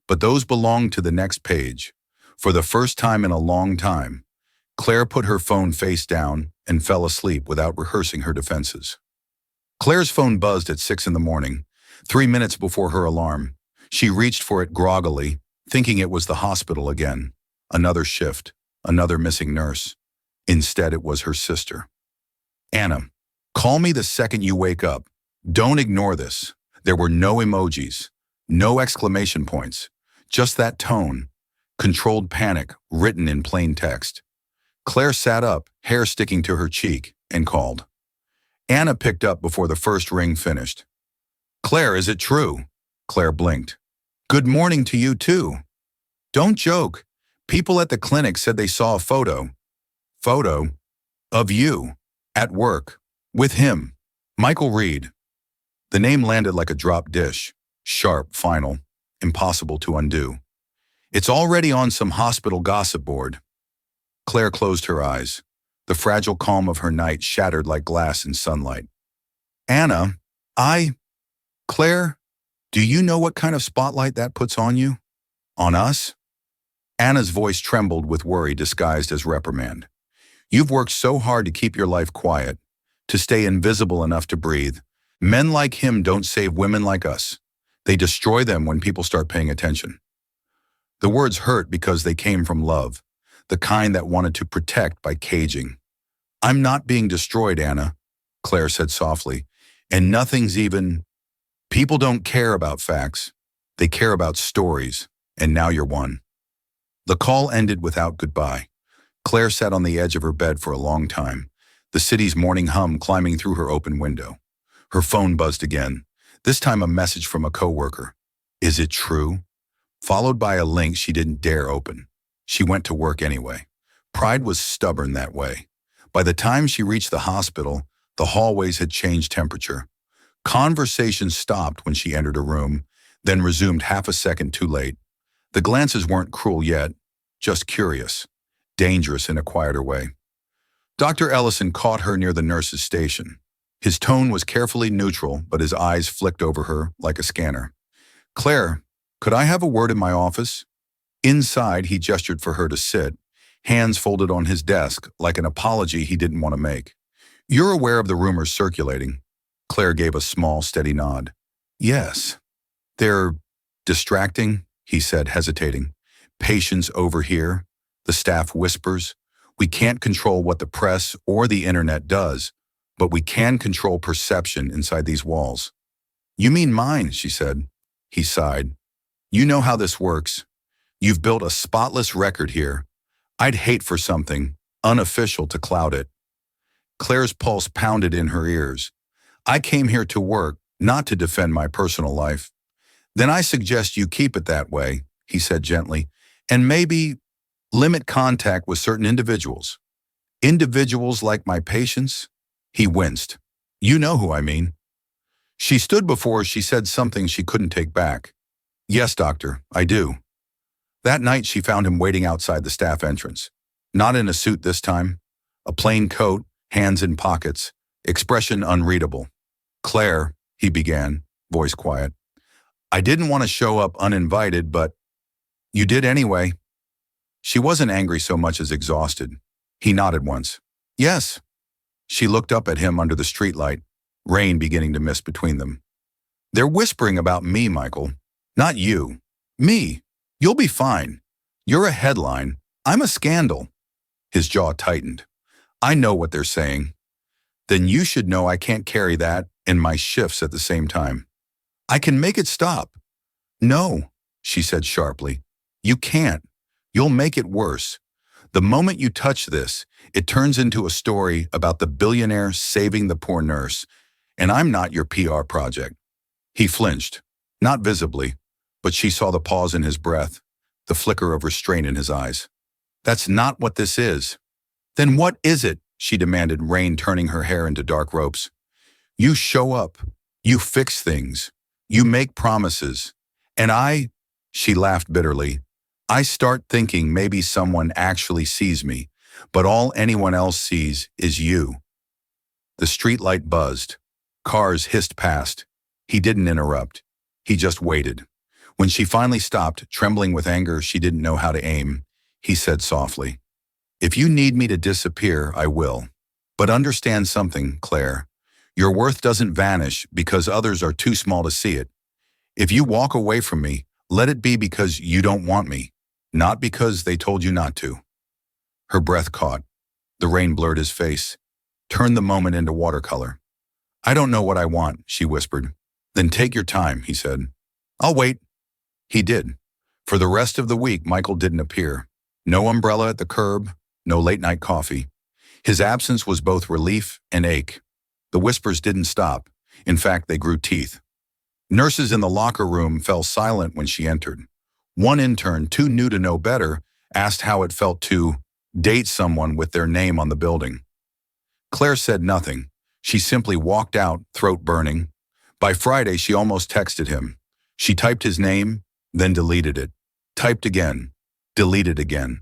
But those belonged to the next page. For the first time in a long time, Claire put her phone face down and fell asleep without rehearsing her defenses. Claire's phone buzzed at 6 in the morning, 3 minutes before her alarm. She reached for it groggily, thinking it was the hospital again. Another shift, another missing nurse. Instead, it was her sister. Anna, call me the second you wake up. Don't ignore this. There were no emojis, no exclamation points, just that tone, controlled panic written in plain text. Claire sat up, hair sticking to her cheek, and called. Anna picked up before the first ring finished. Claire, is it true? Claire blinked. Good morning to you too. Don't joke. People at the clinic said they saw a photo. Photo? Of you. At work. With him. Michael Reed. The name landed like a dropped dish. Sharp, final, impossible to undo. It's already on some hospital gossip board. Claire closed her eyes. The fragile calm of her night shattered like glass in sunlight. Anna, Claire, do you know what kind of spotlight that puts on you? On us? Anna's voice trembled with worry disguised as reprimand. You've worked so hard to keep your life quiet, to stay invisible enough to breathe. Men like him don't save women like us. They destroy them when people start paying attention. The words hurt because they came from love, the kind that wanted to protect by caging. I'm not being destroyed, Anna, Claire said softly, and nothing's even... People don't care about facts. They care about stories, and now you're one. The call ended without goodbye. Claire sat on the edge of her bed for a long time, the city's morning hum climbing through her open window. Her phone buzzed again, this time a message from a coworker. Is it true? Followed by a link she didn't dare open. She went to work anyway. Pride was stubborn that way. By the time she reached the hospital, the hallways had changed temperature. Conversation stopped when she entered a room, then resumed half a second too late. The glances weren't cruel yet, just curious, dangerous in a quieter way. Dr. Ellison caught her near the nurse's station. His tone was carefully neutral, but his eyes flicked over her like a scanner. Claire, could I have a word in my office? Inside, he gestured for her to sit, hands folded on his desk like an apology he didn't want to make. You're aware of the rumors circulating. Claire gave a small, steady nod. Yes. They're distracting, he said, hesitating. Patients overhear. The staff whispers. We can't control what the press or the internet does, but we can control perception inside these walls. You mean mine, she said. He sighed. You know how this works. You've built a spotless record here. I'd hate for something unofficial to cloud it. Claire's pulse pounded in her ears. I came here to work, not to defend my personal life. Then I suggest you keep it that way, he said gently, and maybe limit contact with certain individuals. Individuals like my patients? He winced. You know who I mean. She stood before she said something she couldn't take back. Yes, doctor, I do. That night she found him waiting outside the staff entrance. Not in a suit this time. A plain coat, hands in pockets, expression unreadable. Claire, he began, voice quiet. I didn't want to show up uninvited, but you did anyway. She wasn't angry so much as exhausted. He nodded once. Yes. She looked up at him under the streetlight, rain beginning to mist between them. They're whispering about me, Michael. Not you. Me. You'll be fine. You're a headline. I'm a scandal. His jaw tightened. I know what they're saying. Then you should know I can't carry that and my shifts at the same time. I can make it stop. No, she said sharply. You can't. You'll make it worse. The moment you touch this, it turns into a story about the billionaire saving the poor nurse, and I'm not your PR project. He flinched, not visibly, but she saw the pause in his breath, the flicker of restraint in his eyes. That's not what this is. Then what is it? She demanded, rain turning her hair into dark ropes. You show up. You fix things. You make promises. And she laughed bitterly. I start thinking maybe someone actually sees me, but all anyone else sees is you. The streetlight buzzed. Cars hissed past. He didn't interrupt. He just waited. When she finally stopped, trembling with anger she didn't know how to aim, he said softly. If you need me to disappear, I will. But understand something, Claire. Your worth doesn't vanish because others are too small to see it. If you walk away from me, let it be because you don't want me, not because they told you not to. Her breath caught. The rain blurred his face, turned the moment into watercolor. I don't know what I want, she whispered. Then take your time, he said. I'll wait. He did. For the rest of the week, Michael didn't appear. No umbrella at the curb, no late-night coffee. His absence was both relief and ache. The whispers didn't stop. In fact, they grew teeth. Nurses in the locker room fell silent when she entered. One intern, too new to know better, asked how it felt to date someone with their name on the building. Claire said nothing. She simply walked out, throat burning. By Friday, she almost texted him. She typed his name, then deleted it. Typed again, deleted again.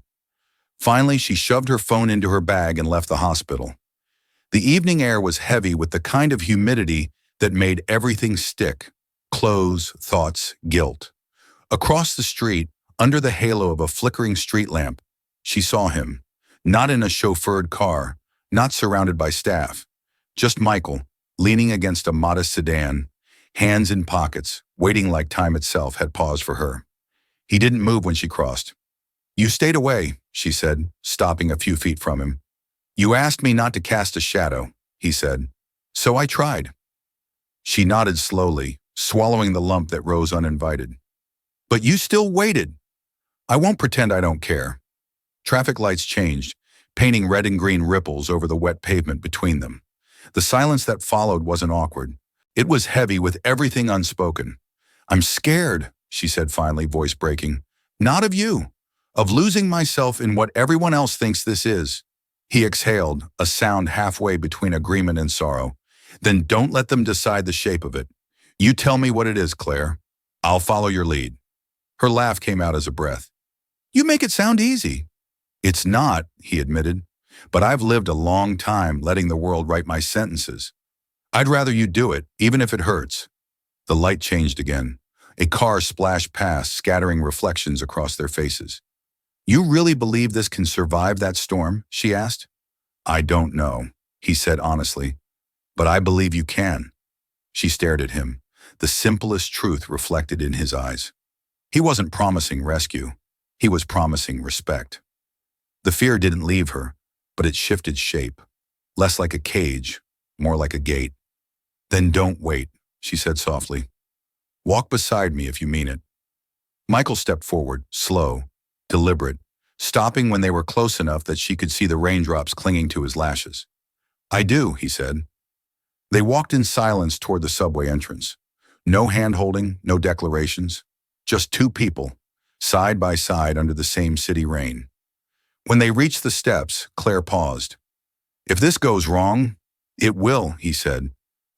Finally, she shoved her phone into her bag and left the hospital. The evening air was heavy with the kind of humidity that made everything stick. Clothes, thoughts, guilt. Across the street, under the halo of a flickering street lamp, she saw him. Not in a chauffeured car, not surrounded by staff. Just Michael, leaning against a modest sedan, hands in pockets, waiting like time itself had paused for her. He didn't move when she crossed. You stayed away, she said, stopping a few feet from him. You asked me not to cast a shadow, he said. So I tried. She nodded slowly, swallowing the lump that rose uninvited. But you still waited. I won't pretend I don't care. Traffic lights changed, painting red and green ripples over the wet pavement between them. The silence that followed wasn't awkward. It was heavy with everything unspoken. I'm scared, she said finally, voice breaking. Not of you. Of losing myself in what everyone else thinks this is. He exhaled, a sound halfway between agreement and sorrow. Then don't let them decide the shape of it. You tell me what it is, Claire. I'll follow your lead. Her laugh came out as a breath. You make it sound easy. It's not, he admitted, but I've lived a long time letting the world write my sentences. I'd rather you do it, even if it hurts. The light changed again. A car splashed past, scattering reflections across their faces. You really believe this can survive that storm? She asked. I don't know, he said honestly, but I believe you can. She stared at him, the simplest truth reflected in his eyes. He wasn't promising rescue. He was promising respect. The fear didn't leave her, but it shifted shape, less like a cage, more like a gate. Then don't wait, she said softly. Walk beside me if you mean it. Michael stepped forward, slow, deliberate, stopping when they were close enough that she could see the raindrops clinging to his lashes. I do, he said. They walked in silence toward the subway entrance. No hand-holding, no declarations. Just two people, side by side under the same city rain. When they reached the steps, Claire paused. If this goes wrong, it will, he said.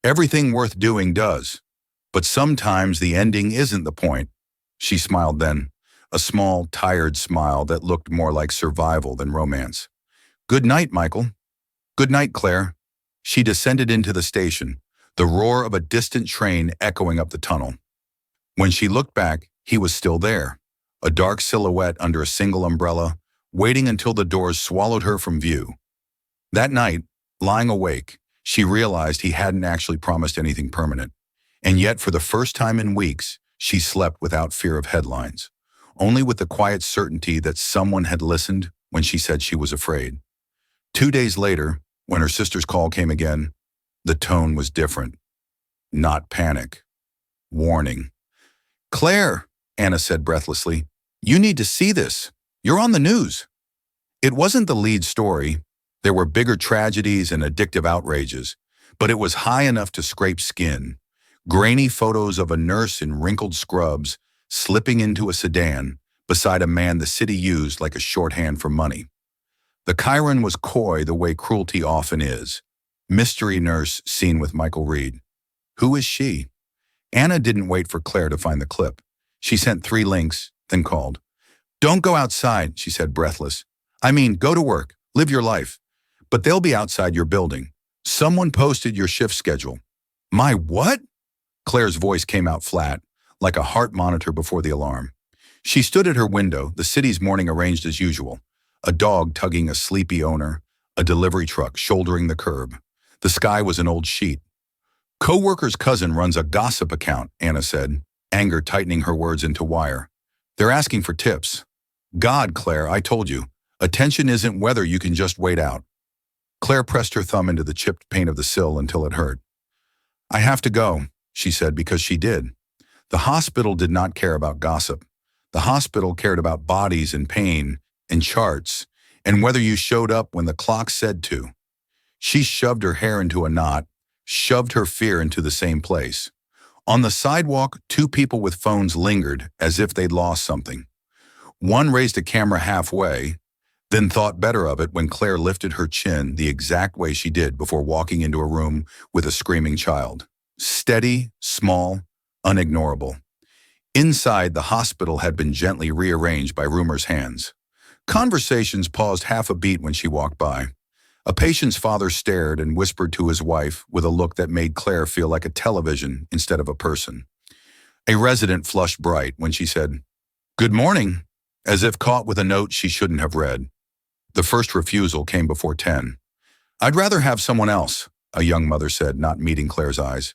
Everything worth doing does. But sometimes the ending isn't the point. She smiled then, a small, tired smile that looked more like survival than romance. Good night, Michael. Good night, Claire. She descended into the station, the roar of a distant train echoing up the tunnel. When she looked back, he was still there, a dark silhouette under a single umbrella, waiting until the doors swallowed her from view. That night, lying awake, she realized he hadn't actually promised anything permanent. And yet, for the first time in weeks, she slept without fear of headlines, only with the quiet certainty that someone had listened when she said she was afraid. 2 days later, when her sister's call came again, the tone was different. Not panic. Warning. Claire, Anna said breathlessly, you need to see this. You're on the news. It wasn't the lead story. There were bigger tragedies and addictive outrages, but it was high enough to scrape skin. Grainy photos of a nurse in wrinkled scrubs slipping into a sedan beside a man the city used like a shorthand for money. The Chiron was coy the way cruelty often is. Mystery nurse seen with Michael Reed. Who is she? Anna didn't wait for Claire to find the clip. She sent 3 links, then called. Don't go outside, she said breathless. I mean, go to work, live your life. But they'll be outside your building. Someone posted your shift schedule. My what? Claire's voice came out flat, like a heart monitor before the alarm. She stood at her window, the city's morning arranged as usual. A dog tugging a sleepy owner, a delivery truck shouldering the curb. The sky was an old sheet. Co-worker's cousin runs a gossip account, Anna said, anger tightening her words into wire. They're asking for tips. God, Claire, I told you. Attention isn't whether you can just wait out. Claire pressed her thumb into the chipped paint of the sill until it hurt. I have to go, she said, because she did. The hospital did not care about gossip. The hospital cared about bodies and pain and charts and whether you showed up when the clock said to. She shoved her hair into a knot, shoved her fear into the same place. On the sidewalk, two people with phones lingered as if they'd lost something. One raised a camera halfway, then thought better of it when Claire lifted her chin the exact way she did before walking into a room with a screaming child. Steady, small, unignorable. Inside, the hospital had been gently rearranged by rumor's hands. Conversations paused half a beat when she walked by. A patient's father stared and whispered to his wife with a look that made Claire feel like a television instead of a person. A resident flushed bright when she said, "Good morning," as if caught with a note she shouldn't have read. The first refusal came before 10. I'd rather have someone else, a young mother said, not meeting Claire's eyes.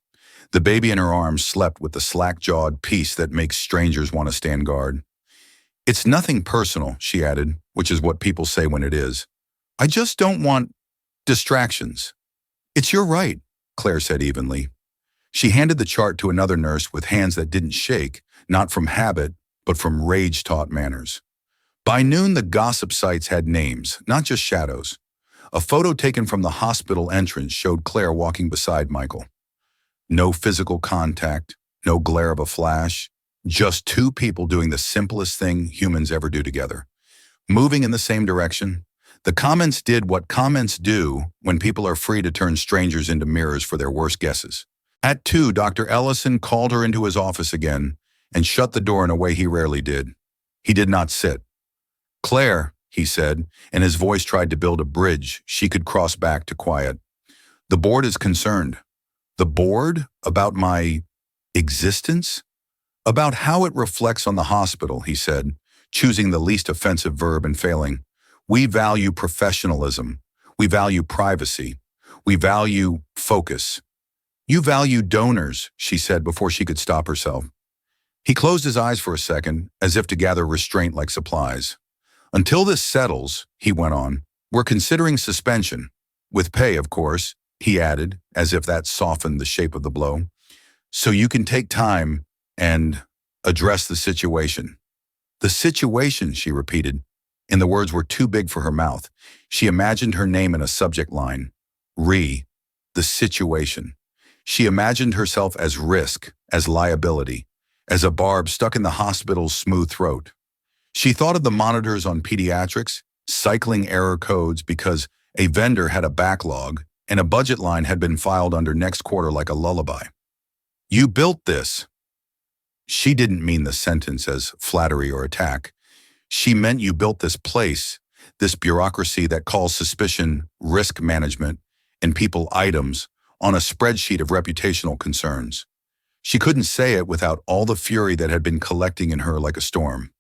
The baby in her arms slept with the slack-jawed peace that makes strangers want to stand guard. It's nothing personal, she added, which is what people say when it is. I just don't want distractions. It's your right, Claire said evenly. She handed the chart to another nurse with hands that didn't shake, not from habit, but from rage-taught manners. By noon, the gossip sites had names, not just shadows. A photo taken from the hospital entrance showed Claire walking beside Michael. No physical contact, no glare of a flash, just two people doing the simplest thing humans ever do together. Moving in the same direction. The comments did what comments do when people are free to turn strangers into mirrors for their worst guesses. At 2, Dr. Ellison called her into his office again and shut the door in a way he rarely did. He did not sit. Claire, he said, and his voice tried to build a bridge she could cross back to quiet. The board is concerned. The board? About my existence? About how it reflects on the hospital, he said, choosing the least offensive verb and failing. We value professionalism. We value privacy. We value focus. You value donors, she said before she could stop herself. He closed his eyes for a second, as if to gather restraint like supplies. Until this settles, he went on, we're considering suspension. With pay, of course, he added, as if that softened the shape of the blow. So you can take time and address the situation. The situation, she repeated, and the words were too big for her mouth. She imagined her name in a subject line. The situation. She imagined herself as risk, as liability, as a barb stuck in the hospital's smooth throat. She thought of the monitors on pediatrics, cycling error codes because a vendor had a backlog and a budget line had been filed under next quarter like a lullaby. You built this. She didn't mean the sentence as flattery or attack. She meant you built this place, this bureaucracy that calls suspicion risk management and people items on a spreadsheet of reputational concerns. She couldn't say it without all the fury that had been collecting in her like a storm.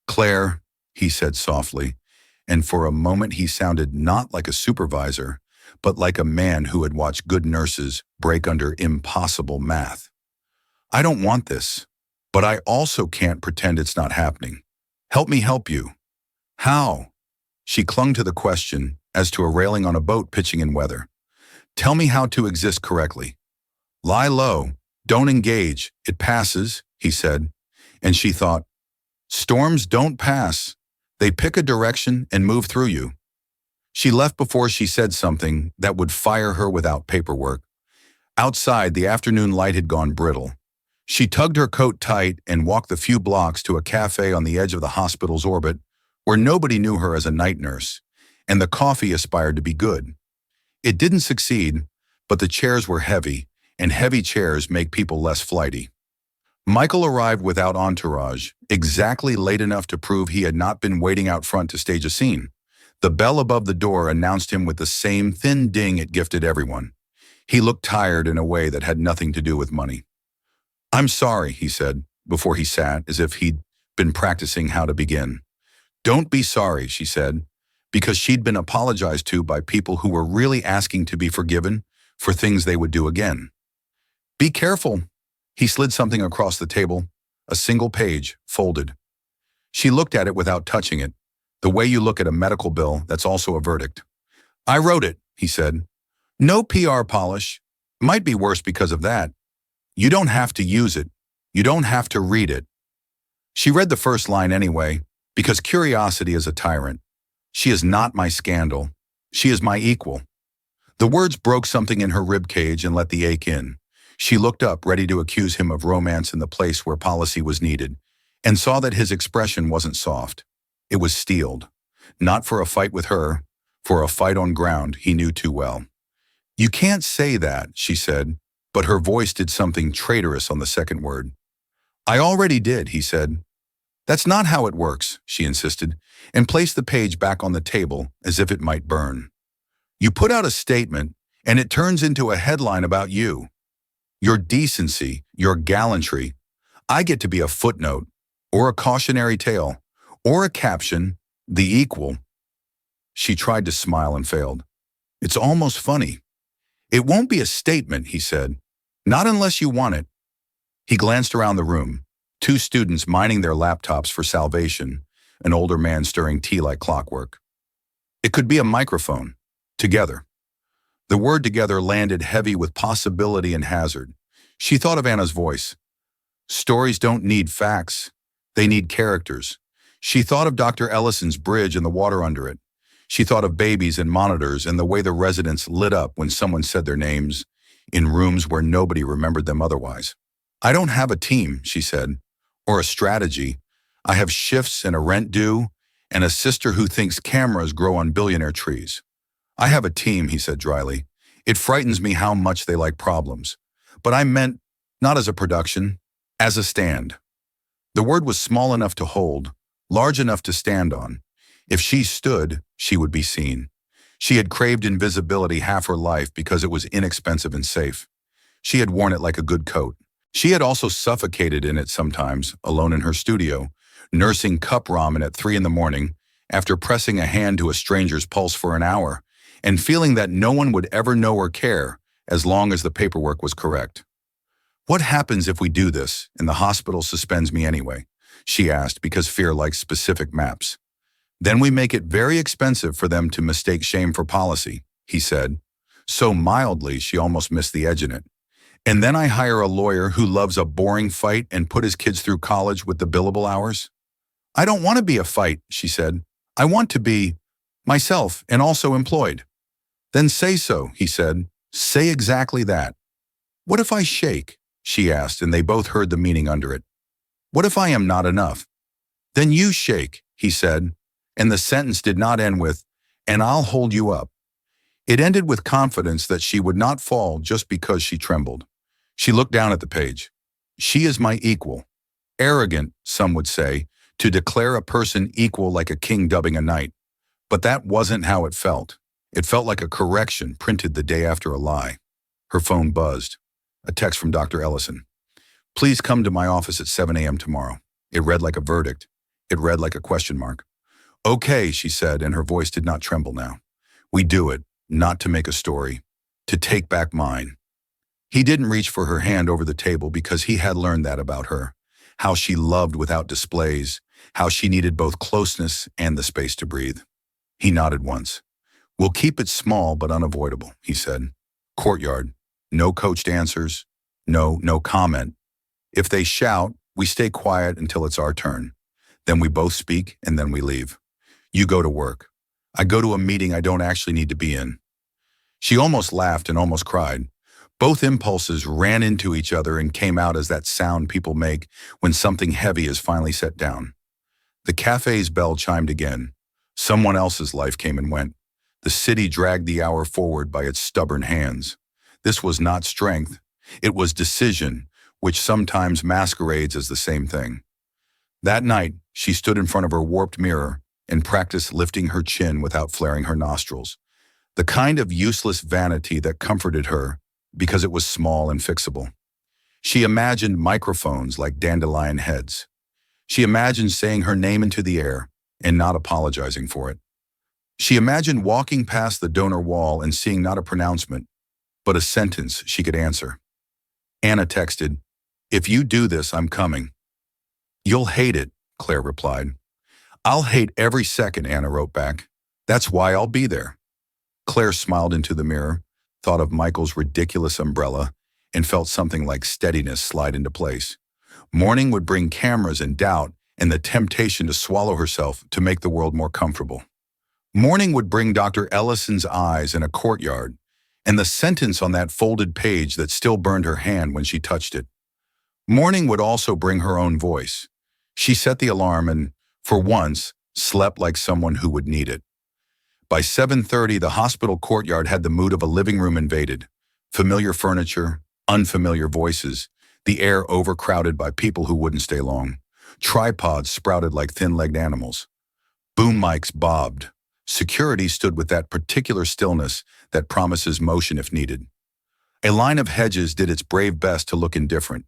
Claire, he said softly, and for a moment he sounded not like a supervisor, but like a man who had watched good nurses break under impossible math. I don't want this, but I also can't pretend it's not happening. Help me help you. How? She clung to the question as to a railing on a boat pitching in weather. Tell me how to exist correctly. Lie low. Don't engage. It passes, he said, and she thought, storms don't pass. They pick a direction and move through you. She left before she said something that would fire her without paperwork. Outside, the afternoon light had gone brittle. She tugged her coat tight and walked the few blocks to a cafe on the edge of the hospital's orbit where nobody knew her as a night nurse, and the coffee aspired to be good. It didn't succeed, but the chairs were heavy, and heavy chairs make people less flighty. Michael arrived without entourage, exactly late enough to prove he had not been waiting out front to stage a scene. The bell above the door announced him with the same thin ding it gifted everyone. He looked tired in a way that had nothing to do with money. I'm sorry, he said, before he sat, as if he'd been practicing how to begin. Don't be sorry, she said, because she'd been apologized to by people who were really asking to be forgiven for things they would do again. Be careful. He slid something across the table, a single page, folded. She looked at it without touching it, the way you look at a medical bill that's also a verdict. I wrote it, he said. No PR polish. Might be worse because of that. You don't have to use it. You don't have to read it. She read the first line anyway, because curiosity is a tyrant. She is not my scandal. She is my equal. The words broke something in her ribcage and let the ache in. She looked up, ready to accuse him of romance in the place where policy was needed, and saw that his expression wasn't soft. It was steeled. Not for a fight with her, for a fight on ground he knew too well. You can't say that, she said, but her voice did something traitorous on the second word. I already did, he said. That's not how it works, she insisted, and placed the page back on the table as if it might burn. You put out a statement, and it turns into a headline about you. Your decency, your gallantry. I get to be a footnote, or a cautionary tale, or a caption, the equal. She tried to smile and failed. It's almost funny. It won't be a statement, he said. Not unless you want it. He glanced around the room. 2 students mining their laptops for salvation, an older man stirring tea like clockwork. It could be a microphone. Together. The word together landed heavy with possibility and hazard. She thought of Anna's voice. Stories don't need facts. They need characters. She thought of Dr. Ellison's bridge and the water under it. She thought of babies and monitors and the way the residents lit up when someone said their names, in rooms where nobody remembered them otherwise. I don't have a team, she said, or a strategy. I have shifts and a rent due, and a sister who thinks cameras grow on billionaire trees. I have a team, he said dryly. It frightens me how much they like problems. But I meant, not as a production, as a stand. The word was small enough to hold, large enough to stand on. If she stood, she would be seen. She had craved invisibility half her life because it was inexpensive and safe. She had worn it like a good coat. She had also suffocated in it sometimes, alone in her studio, nursing cup ramen at 3 a.m, after pressing a hand to a stranger's pulse for an hour, and feeling that no one would ever know or care as long as the paperwork was correct. What happens if we do this and the hospital suspends me anyway? She asked, because fear likes specific maps. Then we make it very expensive for them to mistake shame for policy, he said, so mildly she almost missed the edge in it. And then I hire a lawyer who loves a boring fight and put his kids through college with the billable hours? I don't want to be a fight, she said. I want to be myself and also employed. Then say so, he said. Say exactly that. What if I shake? She asked, and they both heard the meaning under it. What if I am not enough? Then you shake, he said, and the sentence did not end with, and I'll hold you up. It ended with confidence that she would not fall just because she trembled. She looked down at the page. She is my equal. Arrogant, some would say, to declare a person equal like a king dubbing a knight. But that wasn't how it felt. It felt like a correction printed the day after a lie. Her phone buzzed. A text from Dr. Ellison. Please come to my office at 7 a.m. tomorrow. It read like a verdict. It read like a question mark. Okay, she said, and her voice did not tremble now. We do it, not to make a story, to take back mine. He didn't reach for her hand over the table because he had learned that about her, how she loved without displays, how she needed both closeness and the space to breathe. He nodded once. We'll keep it small but unavoidable, he said. Courtyard. No coached answers. No comment. If they shout, we stay quiet until it's our turn. Then we both speak and then we leave. You go to work. I go to a meeting I don't actually need to be in. She almost laughed and almost cried. Both impulses ran into each other and came out as that sound people make when something heavy is finally set down. The cafe's bell chimed again. Someone else's life came and went. The city dragged the hour forward by its stubborn hands. This was not strength. It was decision, which sometimes masquerades as the same thing. That night, she stood in front of her warped mirror and practiced lifting her chin without flaring her nostrils. The kind of useless vanity that comforted her because it was small and fixable. She imagined microphones like dandelion heads. She imagined saying her name into the air and not apologizing for it. She imagined walking past the donor wall and seeing not a pronouncement, but a sentence she could answer. Anna texted, "If you do this, I'm coming." "You'll hate it," Claire replied. "I'll hate every second," Anna wrote back. "That's why I'll be there." Claire smiled into the mirror, thought of Michael's ridiculous umbrella, and felt something like steadiness slide into place. Morning would bring cameras and doubt and the temptation to swallow herself to make the world more comfortable. Morning would bring Dr. Ellison's eyes in a courtyard and the sentence on that folded page that still burned her hand when she touched it. Morning would also bring her own voice. She set the alarm and, for once, slept like someone who would need it. By 7:30, the hospital courtyard had the mood of a living room invaded. Familiar furniture, unfamiliar voices, the air overcrowded by people who wouldn't stay long. Tripods sprouted like thin-legged animals. Boom mics bobbed. Security stood with that particular stillness that promises motion if needed. A line of hedges did its brave best to look indifferent.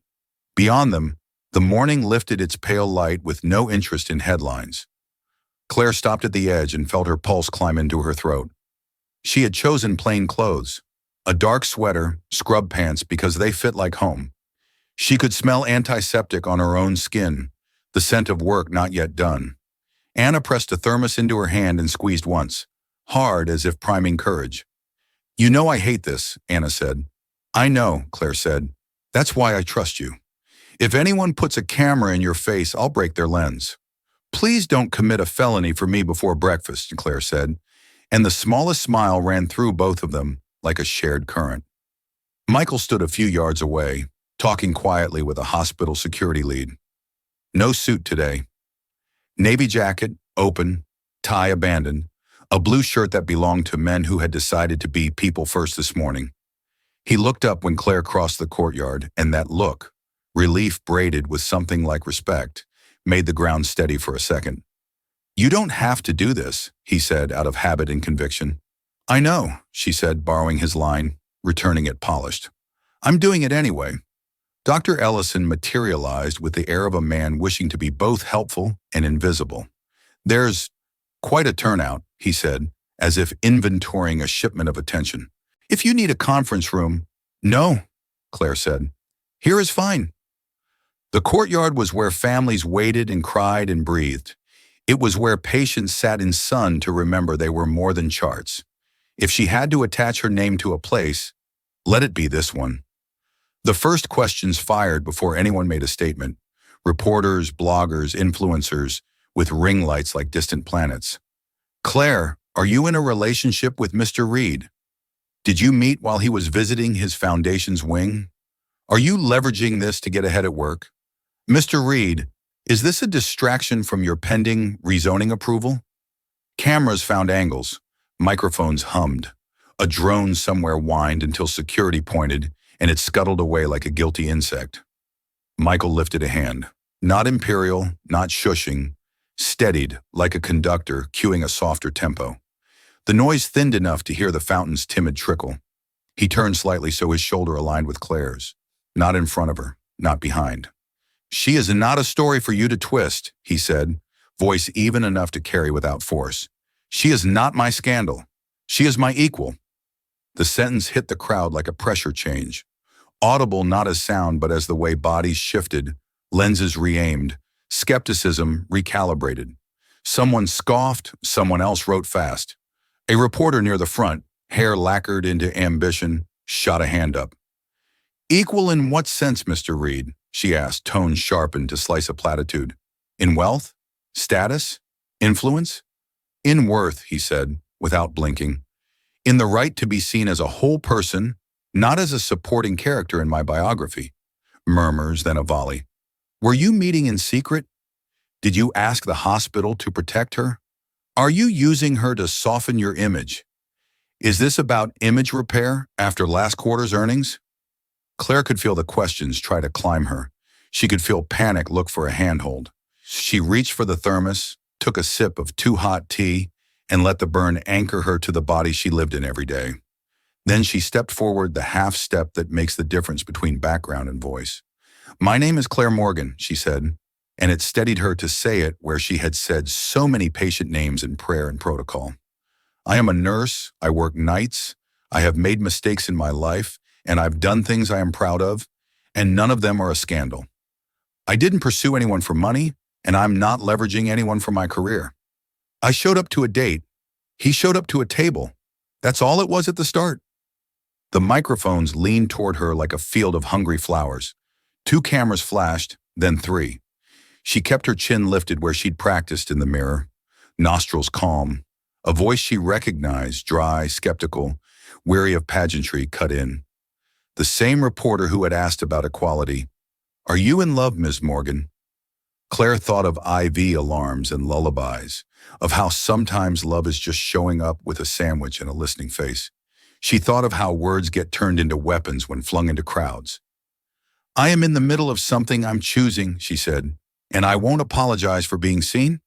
Beyond them, the morning lifted its pale light with no interest in headlines. Claire stopped at the edge and felt her pulse climb into her throat. She had chosen plain clothes, a dark sweater, scrub pants because they fit like home. She could smell antiseptic on her own skin, the scent of work not yet done. Anna pressed a thermos into her hand and squeezed once, hard as if priming courage. "You know I hate this," Anna said. "I know," Claire said. "That's why I trust you. If anyone puts a camera in your face, I'll break their lens." "Please don't commit a felony for me before breakfast," Claire said, and the smallest smile ran through both of them like a shared current. Michael stood a few yards away, talking quietly with a hospital security lead. No suit today. Navy jacket, open, tie abandoned, a blue shirt that belonged to men who had decided to be people first this morning. He looked up when Claire crossed the courtyard, and that look, relief braided with something like respect, made the ground steady for a second. "You don't have to do this," he said out of habit and conviction. "I know," she said, borrowing his line, returning it polished. "I'm doing it anyway." Dr. Ellison materialized with the air of a man wishing to be both helpful and invisible. "There's quite a turnout," he said, as if inventorying a shipment of attention. "If you need a conference room—" "No," Claire said. "Here is fine." The courtyard was where families waited and cried and breathed. It was where patients sat in sun to remember they were more than charts. If she had to attach her name to a place, let it be this one. The first questions fired before anyone made a statement. Reporters, bloggers, influencers, with ring lights like distant planets. "Claire, are you in a relationship with Mr. Reed? Did you meet while he was visiting his foundation's wing? Are you leveraging this to get ahead at work? Mr. Reed, is this a distraction from your pending rezoning approval?" Cameras found angles. Microphones hummed. A drone somewhere whined until security pointed, and it scuttled away like a guilty insect. Michael lifted a hand. Not imperial, not shushing, steadied like a conductor cueing a softer tempo. The noise thinned enough to hear the fountain's timid trickle. He turned slightly so his shoulder aligned with Claire's. Not in front of her, not behind. "She is not a story for you to twist," he said, voice even enough to carry without force. "She is not my scandal. She is my equal." The sentence hit the crowd like a pressure change. Audible not as sound but as the way bodies shifted, lenses re-aimed, skepticism recalibrated. Someone scoffed, someone else wrote fast. A reporter near the front, hair lacquered into ambition, shot a hand up. "Equal in what sense, Mr. Reed?" she asked, tone sharpened to slice a platitude. "In wealth? Status? Influence?" "In worth," he said, without blinking. "In the right to be seen as a whole person, not as a supporting character in my biography." Murmurs, then a volley. "Were you meeting in secret? Did you ask the hospital to protect her? Are you using her to soften your image? Is this about image repair after last quarter's earnings?" Claire could feel the questions try to climb her. She could feel panic look for a handhold. She reached for the thermos, took a sip of too hot tea, and let the burn anchor her to the body she lived in every day. Then she stepped forward the half step that makes the difference between background and voice. "My name is Claire Morgan," she said, and it steadied her to say it where she had said so many patient names in prayer and protocol. I am a nurse, I work nights, I have made mistakes in my life, and I've done things I am proud of, and none of them are a scandal. I didn't pursue anyone for money, and I'm not leveraging anyone for my career. I showed up to a date. He showed up to a table. That's all it was at the start. The microphones leaned toward her like a field of hungry flowers. 2 cameras flashed, then 3. She kept her chin lifted where she'd practiced in the mirror, nostrils calm. A voice she recognized, dry, skeptical, weary of pageantry, cut in. The same reporter who had asked about equality. "Are you in love, Ms. Morgan?" Claire thought of IV alarms and lullabies, of how sometimes love is just showing up with a sandwich and a listening face. She thought of how words get turned into weapons when flung into crowds. "I am in the middle of something I'm choosing," she said, "and I won't apologize for being seen."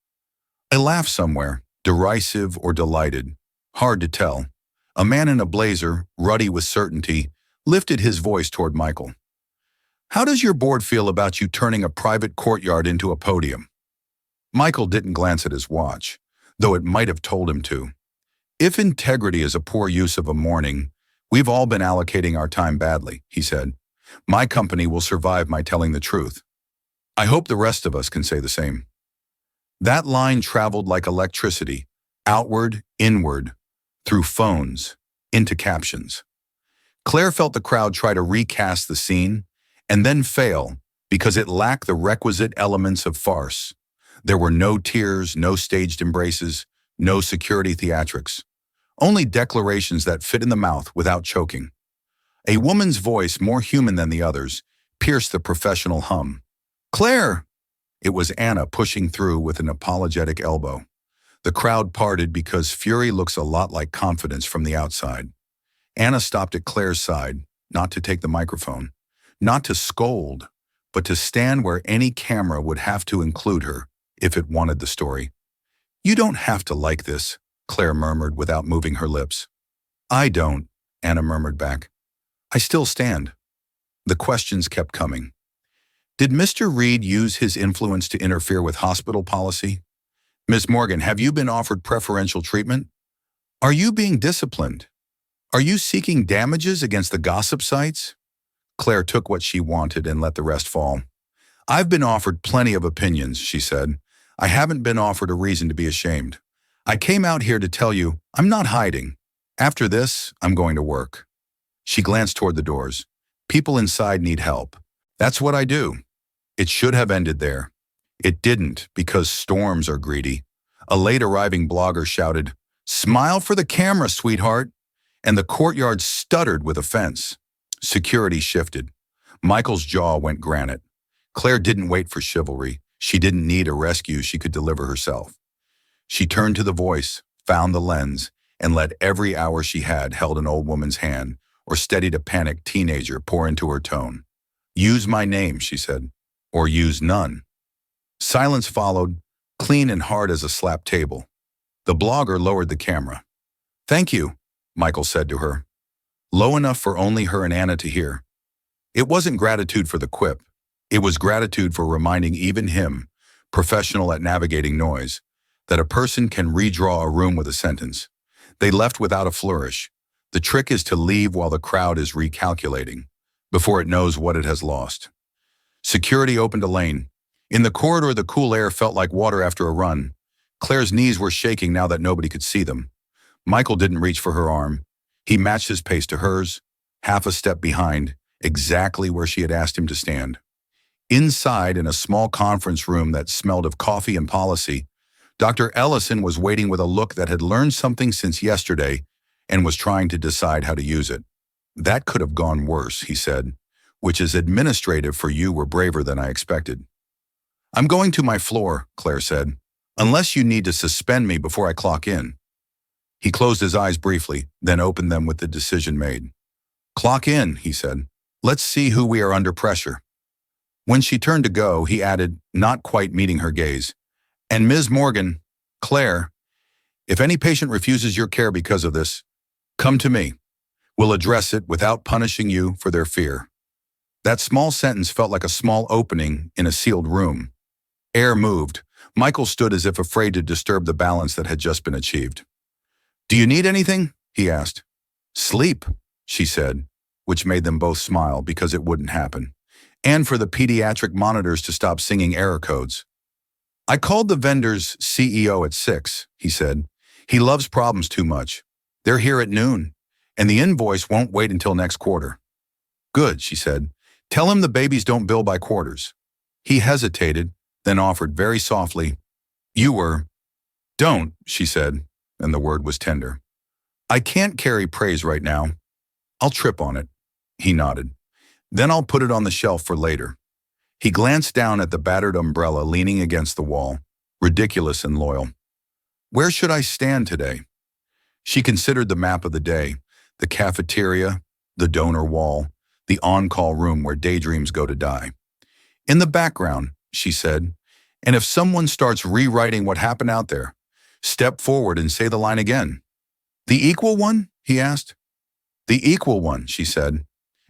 A laugh somewhere, derisive or delighted, hard to tell. A man in a blazer, ruddy with certainty, lifted his voice toward Michael. "How does your board feel about you turning a private courtyard into a podium?" Michael didn't glance at his watch, though it might have told him to. "If integrity is a poor use of a morning, we've all been allocating our time badly," he said. "My company will survive my telling the truth. I hope the rest of us can say the same." That line traveled like electricity, outward, inward, through phones, into captions. Claire felt the crowd try to recast the scene, and then fail because it lacked the requisite elements of farce. There were no tears, no staged embraces, no security theatrics. Only declarations that fit in the mouth without choking. A woman's voice, more human than the others, pierced the professional hum. "Claire!" It was Anna pushing through with an apologetic elbow. The crowd parted because fury looks a lot like confidence from the outside. Anna stopped at Claire's side, not to take the microphone, not to scold, but to stand where any camera would have to include her if it wanted the story. "You don't have to like this," Claire murmured without moving her lips. "I don't," Anna murmured back. "I still stand." The questions kept coming. Did Mr. Reed use his influence to interfere with hospital policy? "Ms. Morgan, have you been offered preferential treatment? Are you being disciplined? Are you seeking damages against the gossip sites?" Claire took what she wanted and let the rest fall. "I've been offered plenty of opinions," she said. "I haven't been offered a reason to be ashamed. I came out here to tell you I'm not hiding. After this, I'm going to work." She glanced toward the doors. "People inside need help. That's what I do." It should have ended there. It didn't, because storms are greedy. A late-arriving blogger shouted, "Smile for the camera, sweetheart," and the courtyard stuttered with offense. Security shifted. Michael's jaw went granite. Claire didn't wait for chivalry. She didn't need a rescue she could deliver herself. She turned to the voice, found the lens, and let every hour she had held an old woman's hand or steadied a panicked teenager pour into her tone. "Use my name," she said, "or use none." Silence followed, clean and hard as a slapped table. The blogger lowered the camera. "Thank you," Michael said to her. Low enough for only her and Anna to hear. It wasn't gratitude for the quip. It was gratitude for reminding even him, professional at navigating noise, that a person can redraw a room with a sentence. They left without a flourish. The trick is to leave while the crowd is recalculating, before it knows what it has lost. Security opened a lane. In the corridor, the cool air felt like water after a run. Claire's knees were shaking now that nobody could see them. Michael didn't reach for her arm. He matched his pace to hers, half a step behind, exactly where she had asked him to stand. Inside, in a small conference room that smelled of coffee and policy, Dr. Ellison was waiting with a look that had learned something since yesterday and was trying to decide how to use it. "That could have gone worse," he said, "which is administrative, for you were braver than I expected." "I'm going to my floor," Claire said, "unless you need to suspend me before I clock in." He closed his eyes briefly, then opened them with the decision made. "Clock in," he said. "Let's see who we are under pressure." When she turned to go, he added, not quite meeting her gaze, "And Ms. Morgan, Claire, if any patient refuses your care because of this, come to me. We'll address it without punishing you for their fear." That small sentence felt like a small opening in a sealed room. Air moved. Michael stood as if afraid to disturb the balance that had just been achieved. "Do you need anything?" he asked. "Sleep," she said, which made them both smile because it wouldn't happen. And for the pediatric monitors to stop singing error codes. "I called the vendor's CEO at 6, he said. "He loves problems too much. They're here at noon, and the invoice won't wait until next quarter." "Good," she said. "Tell him the babies don't bill by quarters." He hesitated, then offered very softly, "You were—" "Don't," she said, and the word was tender. "I can't carry praise right now. I'll trip on it." He nodded. "Then I'll put it on the shelf for later." He glanced down at the battered umbrella leaning against the wall, ridiculous and loyal. "Where should I stand today?" She considered the map of the day, the cafeteria, the donor wall, the on-call room where daydreams go to die. "In the background," she said, "and if someone starts rewriting what happened out there, step forward and say the line again." "The equal one?" he asked. "The equal one," she said,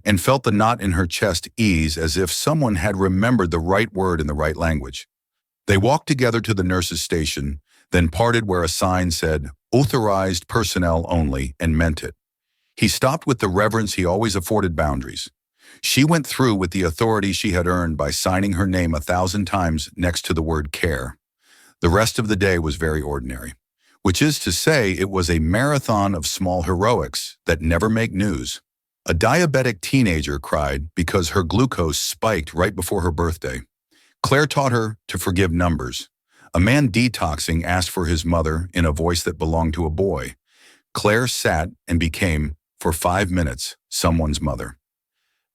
and felt the knot in her chest ease as if someone had remembered the right word in the right language. They walked together to the nurse's station, then parted where a sign said, "Authorized personnel only," and meant it. He stopped with the reverence he always afforded boundaries. She went through with the authority she had earned by signing her name 1,000 times next to the word care. The rest of the day was very ordinary, which is to say it was a marathon of small heroics that never make news. A diabetic teenager cried because her glucose spiked right before her birthday. Claire taught her to forgive numbers. A man detoxing asked for his mother in a voice that belonged to a boy. Claire sat and became, for 5 minutes, someone's mother.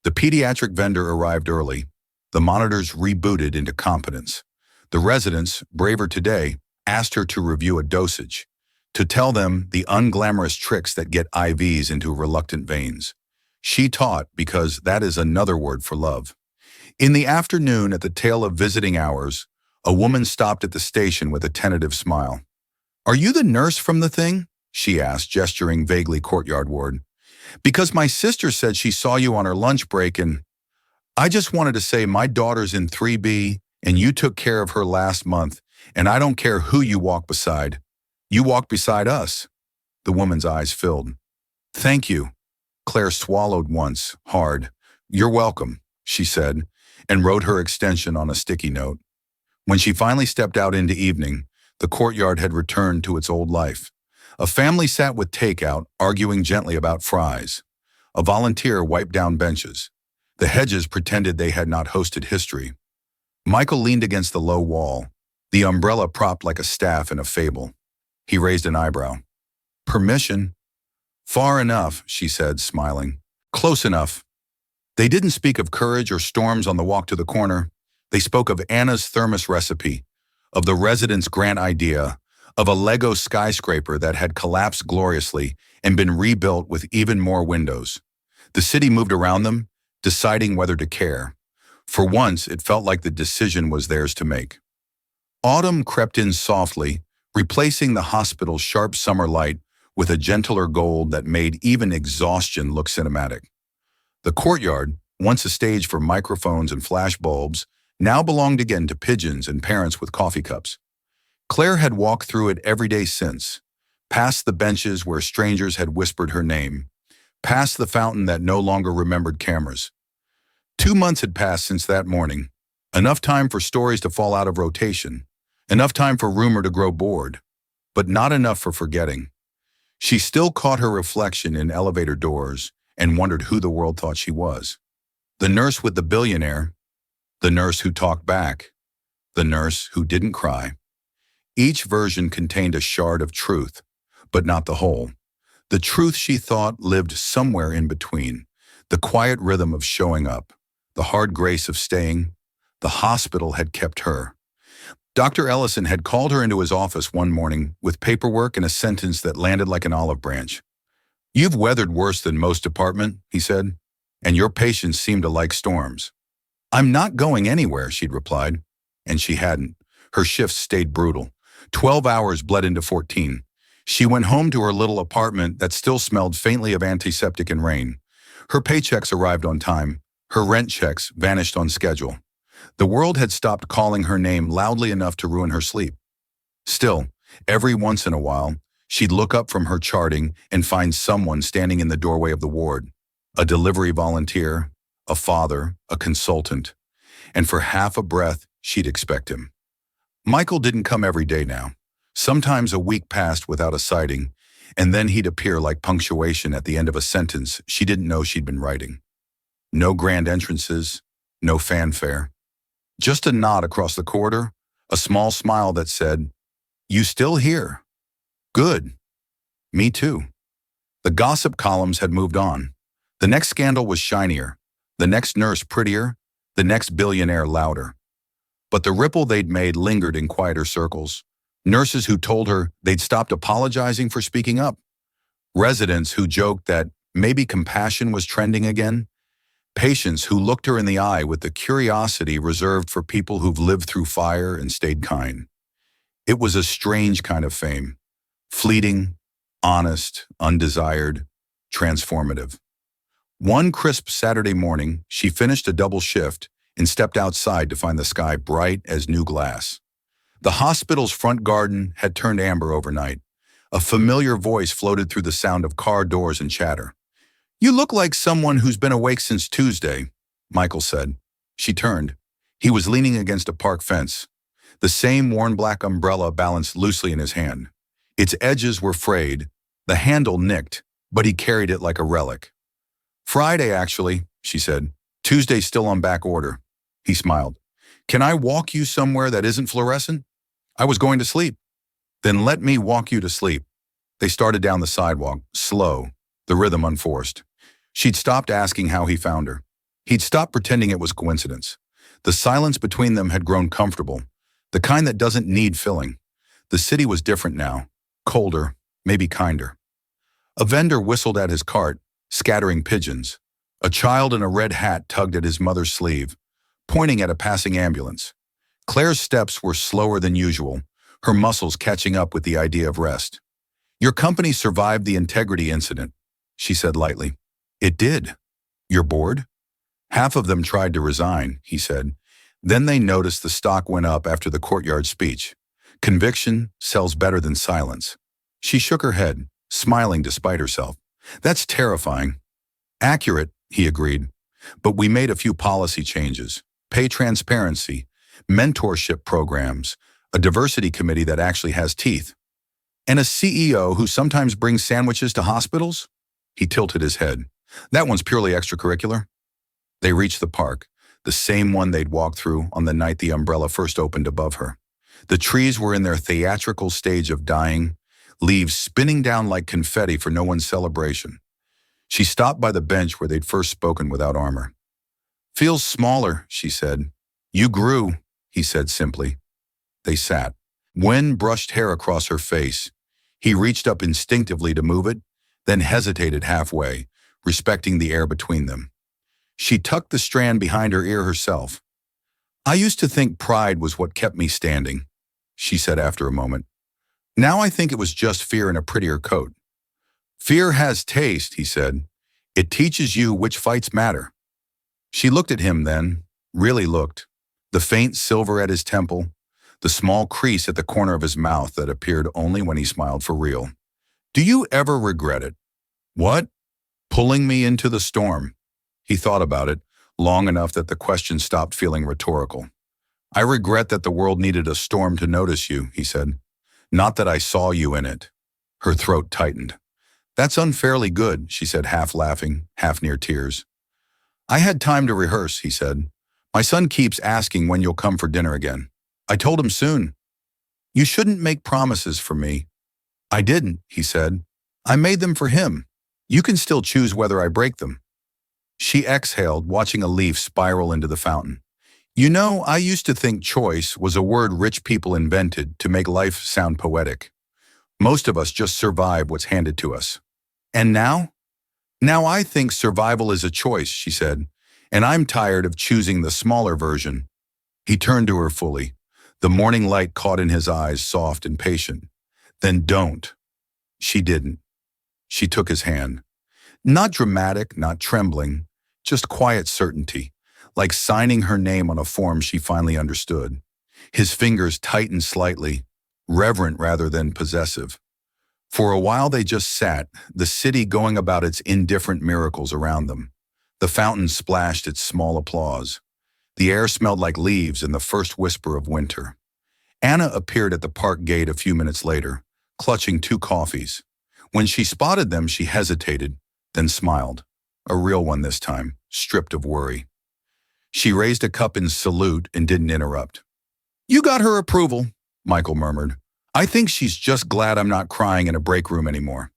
The pediatric vendor arrived early. The monitors rebooted into competence. The residents, braver today, asked her to review a dosage, to tell them the unglamorous tricks that get IVs into reluctant veins. She taught because that is another word for love. In the afternoon, at the tail of visiting hours, a woman stopped at the station with a tentative smile. "Are you the nurse from the thing?" she asked, gesturing vaguely courtyardward. "Because my sister said she saw you on her lunch break and—" "I just wanted to say my daughter's in 3B and you took care of her last month, and I don't care who you walk beside. You walk beside us." The woman's eyes filled. "Thank you." Claire swallowed once, hard. "You're welcome," she said, and wrote her extension on a sticky note. When she finally stepped out into evening, the courtyard had returned to its old life. A family sat with takeout, arguing gently about fries. A volunteer wiped down benches. The hedges pretended they had not hosted history. Michael leaned against the low wall, the umbrella propped like a staff in a fable. He raised an eyebrow. "Permission?" "Far enough," she said, smiling. "Close enough." They didn't speak of courage or storms on the walk to the corner. They spoke of Anna's thermos recipe, of the residents' grant idea, of a Lego skyscraper that had collapsed gloriously and been rebuilt with even more windows. The city moved around them, deciding whether to care. For once, it felt like the decision was theirs to make. Autumn crept in softly, replacing the hospital's sharp summer light with a gentler gold that made even exhaustion look cinematic. The courtyard, once a stage for microphones and flashbulbs, now belonged again to pigeons and parents with coffee cups. Claire had walked through it every day since, past the benches where strangers had whispered her name, past the fountain that no longer remembered cameras. 2 months had passed since that morning, enough time for stories to fall out of rotation, enough time for rumor to grow bored, but not enough for forgetting. She still caught her reflection in elevator doors and wondered who the world thought she was. The nurse with the billionaire, the nurse who talked back, the nurse who didn't cry. Each version contained a shard of truth, but not the whole. The truth she thought lived somewhere in between, the quiet rhythm of showing up, the hard grace of staying. The hospital had kept her. Dr. Ellison had called her into his office one morning with paperwork and a sentence that landed like an olive branch. "You've weathered worse than most, department," he said, "and your patients seem to like storms." "I'm not going anywhere," she'd replied. And she hadn't. Her shifts stayed brutal. 12 hours bled into 14. She went home to her little apartment that still smelled faintly of antiseptic and rain. Her paychecks arrived on time. Her rent checks vanished on schedule. The world had stopped calling her name loudly enough to ruin her sleep. Still, every once in a while, she'd look up from her charting and find someone standing in the doorway of the ward. A delivery volunteer, a father, a consultant, and for half a breath, she'd expect him. Michael didn't come every day now. Sometimes a week passed without a sighting, and then he'd appear like punctuation at the end of a sentence she didn't know she'd been writing. No grand entrances, no fanfare. Just a nod across the corridor, a small smile that said, "You still here? Good. Me too." The gossip columns had moved on. The next scandal was shinier, the next nurse prettier, the next billionaire louder. But the ripple they'd made lingered in quieter circles. Nurses who told her they'd stopped apologizing for speaking up. Residents who joked that maybe compassion was trending again. Patients who looked her in the eye with the curiosity reserved for people who've lived through fire and stayed kind. It was a strange kind of fame. Fleeting, honest, undesired, transformative. One crisp Saturday morning, she finished a double shift and stepped outside to find the sky bright as new glass. The hospital's front garden had turned amber overnight. A familiar voice floated through the sound of car doors and chatter. "You look like someone who's been awake since Tuesday," Michael said. She turned. He was leaning against a park fence. The same worn black umbrella balanced loosely in his hand. Its edges were frayed, the handle nicked, but he carried it like a relic. "Friday, actually," she said. "Tuesday's still on back order." He smiled. "Can I walk you somewhere that isn't fluorescent?" "I was going to sleep." "Then let me walk you to sleep." They started down the sidewalk, slow, the rhythm unforced. She'd stopped asking how he found her. He'd stopped pretending it was coincidence. The silence between them had grown comfortable, the kind that doesn't need filling. The city was different now, colder, maybe kinder. A vendor whistled at his cart, scattering pigeons. A child in a red hat tugged at his mother's sleeve, pointing at a passing ambulance. Claire's steps were slower than usual, her muscles catching up with the idea of rest. "Your company survived the integrity incident," she said lightly. "It did. You're bored?" "Half of them tried to resign," he said. Then they noticed the stock went up after the courtyard speech. Conviction sells better than silence. She shook her head, smiling despite herself. "That's terrifying." "Accurate," he agreed. "But we made a few policy changes. Pay transparency, mentorship programs, a diversity committee that actually has teeth. And a CEO who sometimes brings sandwiches to hospitals?" He tilted his head. "That one's purely extracurricular." They reached the park, the same one they'd walked through on the night the umbrella first opened above her. The trees were in their theatrical stage of dying, leaves spinning down like confetti for no one's celebration. She stopped by the bench where they'd first spoken without armor. "Feels smaller," she said. "You grew," he said simply. They sat. Wind brushed hair across her face. He reached up instinctively to move it, then hesitated halfway, respecting the air between them. She tucked the strand behind her ear herself. "I used to think pride was what kept me standing," she said after a moment. "Now I think it was just fear in a prettier coat." "Fear has taste," he said. "It teaches you which fights matter." She looked at him then, really looked. The faint silver at his temple, the small crease at the corner of his mouth that appeared only when he smiled for real. "Do you ever regret it?" "What?" "Pulling me into the storm." He thought about it, long enough that the question stopped feeling rhetorical. "I regret that the world needed a storm to notice you," he said. "Not that I saw you in it." Her throat tightened. "That's unfairly good," she said, half laughing, half near tears. "I had time to rehearse," he said. "My son keeps asking when you'll come for dinner again. I told him soon." "You shouldn't make promises for me." "I didn't," he said. "I made them for him. You can still choose whether I break them." She exhaled, watching a leaf spiral into the fountain. "You know, I used to think choice was a word rich people invented to make life sound poetic. Most of us just survive what's handed to us. And now? Now I think survival is a choice," she said, "and I'm tired of choosing the smaller version." He turned to her fully. The morning light caught in his eyes, soft and patient. "Then don't." She didn't. She took his hand. Not dramatic, not trembling, just quiet certainty, like signing her name on a form she finally understood. His fingers tightened slightly, reverent rather than possessive. For a while they just sat, the city going about its indifferent miracles around them. The fountain splashed its small applause. The air smelled like leaves in the first whisper of winter. Anna appeared at the park gate a few minutes later, clutching 2 coffees. When she spotted them, she hesitated, then smiled. A real one this time, stripped of worry. She raised a cup in salute and didn't interrupt. "You got her approval," Michael murmured. "I think she's just glad I'm not crying in a break room anymore."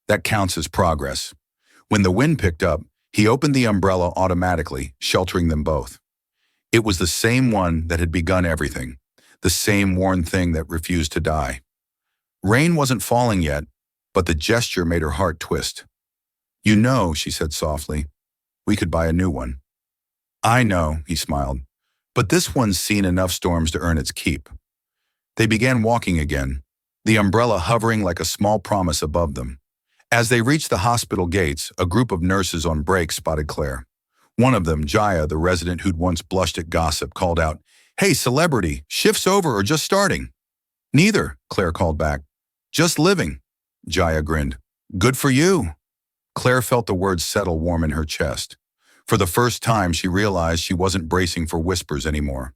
That counts as progress. When the wind picked up, he opened the umbrella automatically, sheltering them both. It was the same one that had begun everything, the same worn thing that refused to die. Rain wasn't falling yet, but the gesture made her heart twist. "You know," she said softly, "we could buy a new one." "I know," he smiled, "but this one's seen enough storms to earn its keep." They began walking again, the umbrella hovering like a small promise above them. As they reached the hospital gates, a group of nurses on break spotted Claire. One of them, Jaya, the resident who'd once blushed at gossip, called out, "Hey, celebrity, shift's over or just starting?" "Neither," Claire called back. "Just living." Jaya grinned. "Good for you." Claire felt the words settle warm in her chest. For the first time, she realized she wasn't bracing for whispers anymore.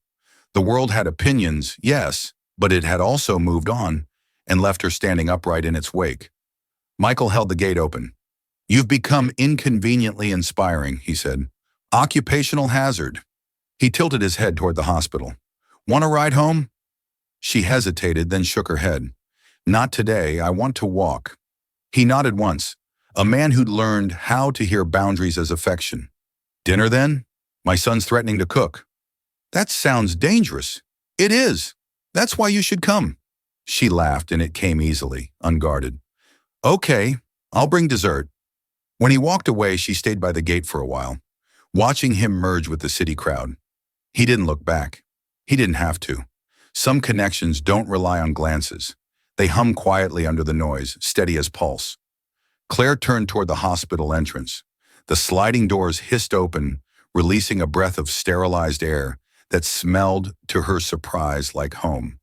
The world had opinions, yes, but it had also moved on and left her standing upright in its wake. Michael held the gate open. "You've become inconveniently inspiring," he said. "Occupational hazard." He tilted his head toward the hospital. "Want a ride home?" She hesitated, then shook her head. "Not today, I want to walk." He nodded once, a man who'd learned how to hear boundaries as affection. "Dinner then? My son's threatening to cook." "That sounds dangerous." "It is. That's why you should come." She laughed, and it came easily, unguarded. "Okay, I'll bring dessert." When he walked away, she stayed by the gate for a while, watching him merge with the city crowd. He didn't look back. He didn't have to. Some connections don't rely on glances. They hum quietly under the noise, steady as pulse. Claire turned toward the hospital entrance. The sliding doors hissed open, releasing a breath of sterilized air that smelled, to her surprise, like home.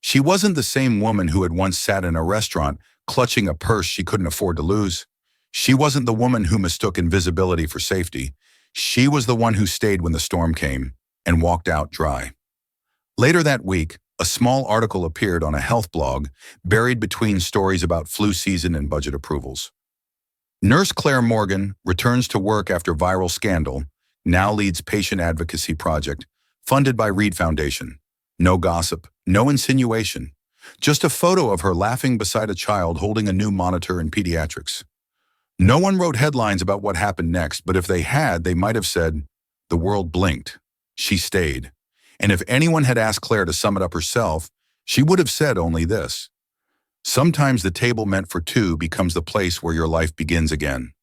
She wasn't the same woman who had once sat in a restaurant, clutching a purse she couldn't afford to lose. She wasn't the woman who mistook invisibility for safety. She was the one who stayed when the storm came and walked out dry. Later that week, a small article appeared on a health blog, buried between stories about flu season and budget approvals. Nurse Claire Morgan returns to work after viral scandal, now leads patient advocacy project, funded by Reed Foundation. No gossip, no insinuation. Just a photo of her laughing beside a child holding a new monitor in pediatrics. No one wrote headlines about what happened next, but if they had, they might have said, "The world blinked. She stayed." And if anyone had asked Claire to sum it up herself, she would have said only this: "Sometimes the table meant for two becomes the place where your life begins again."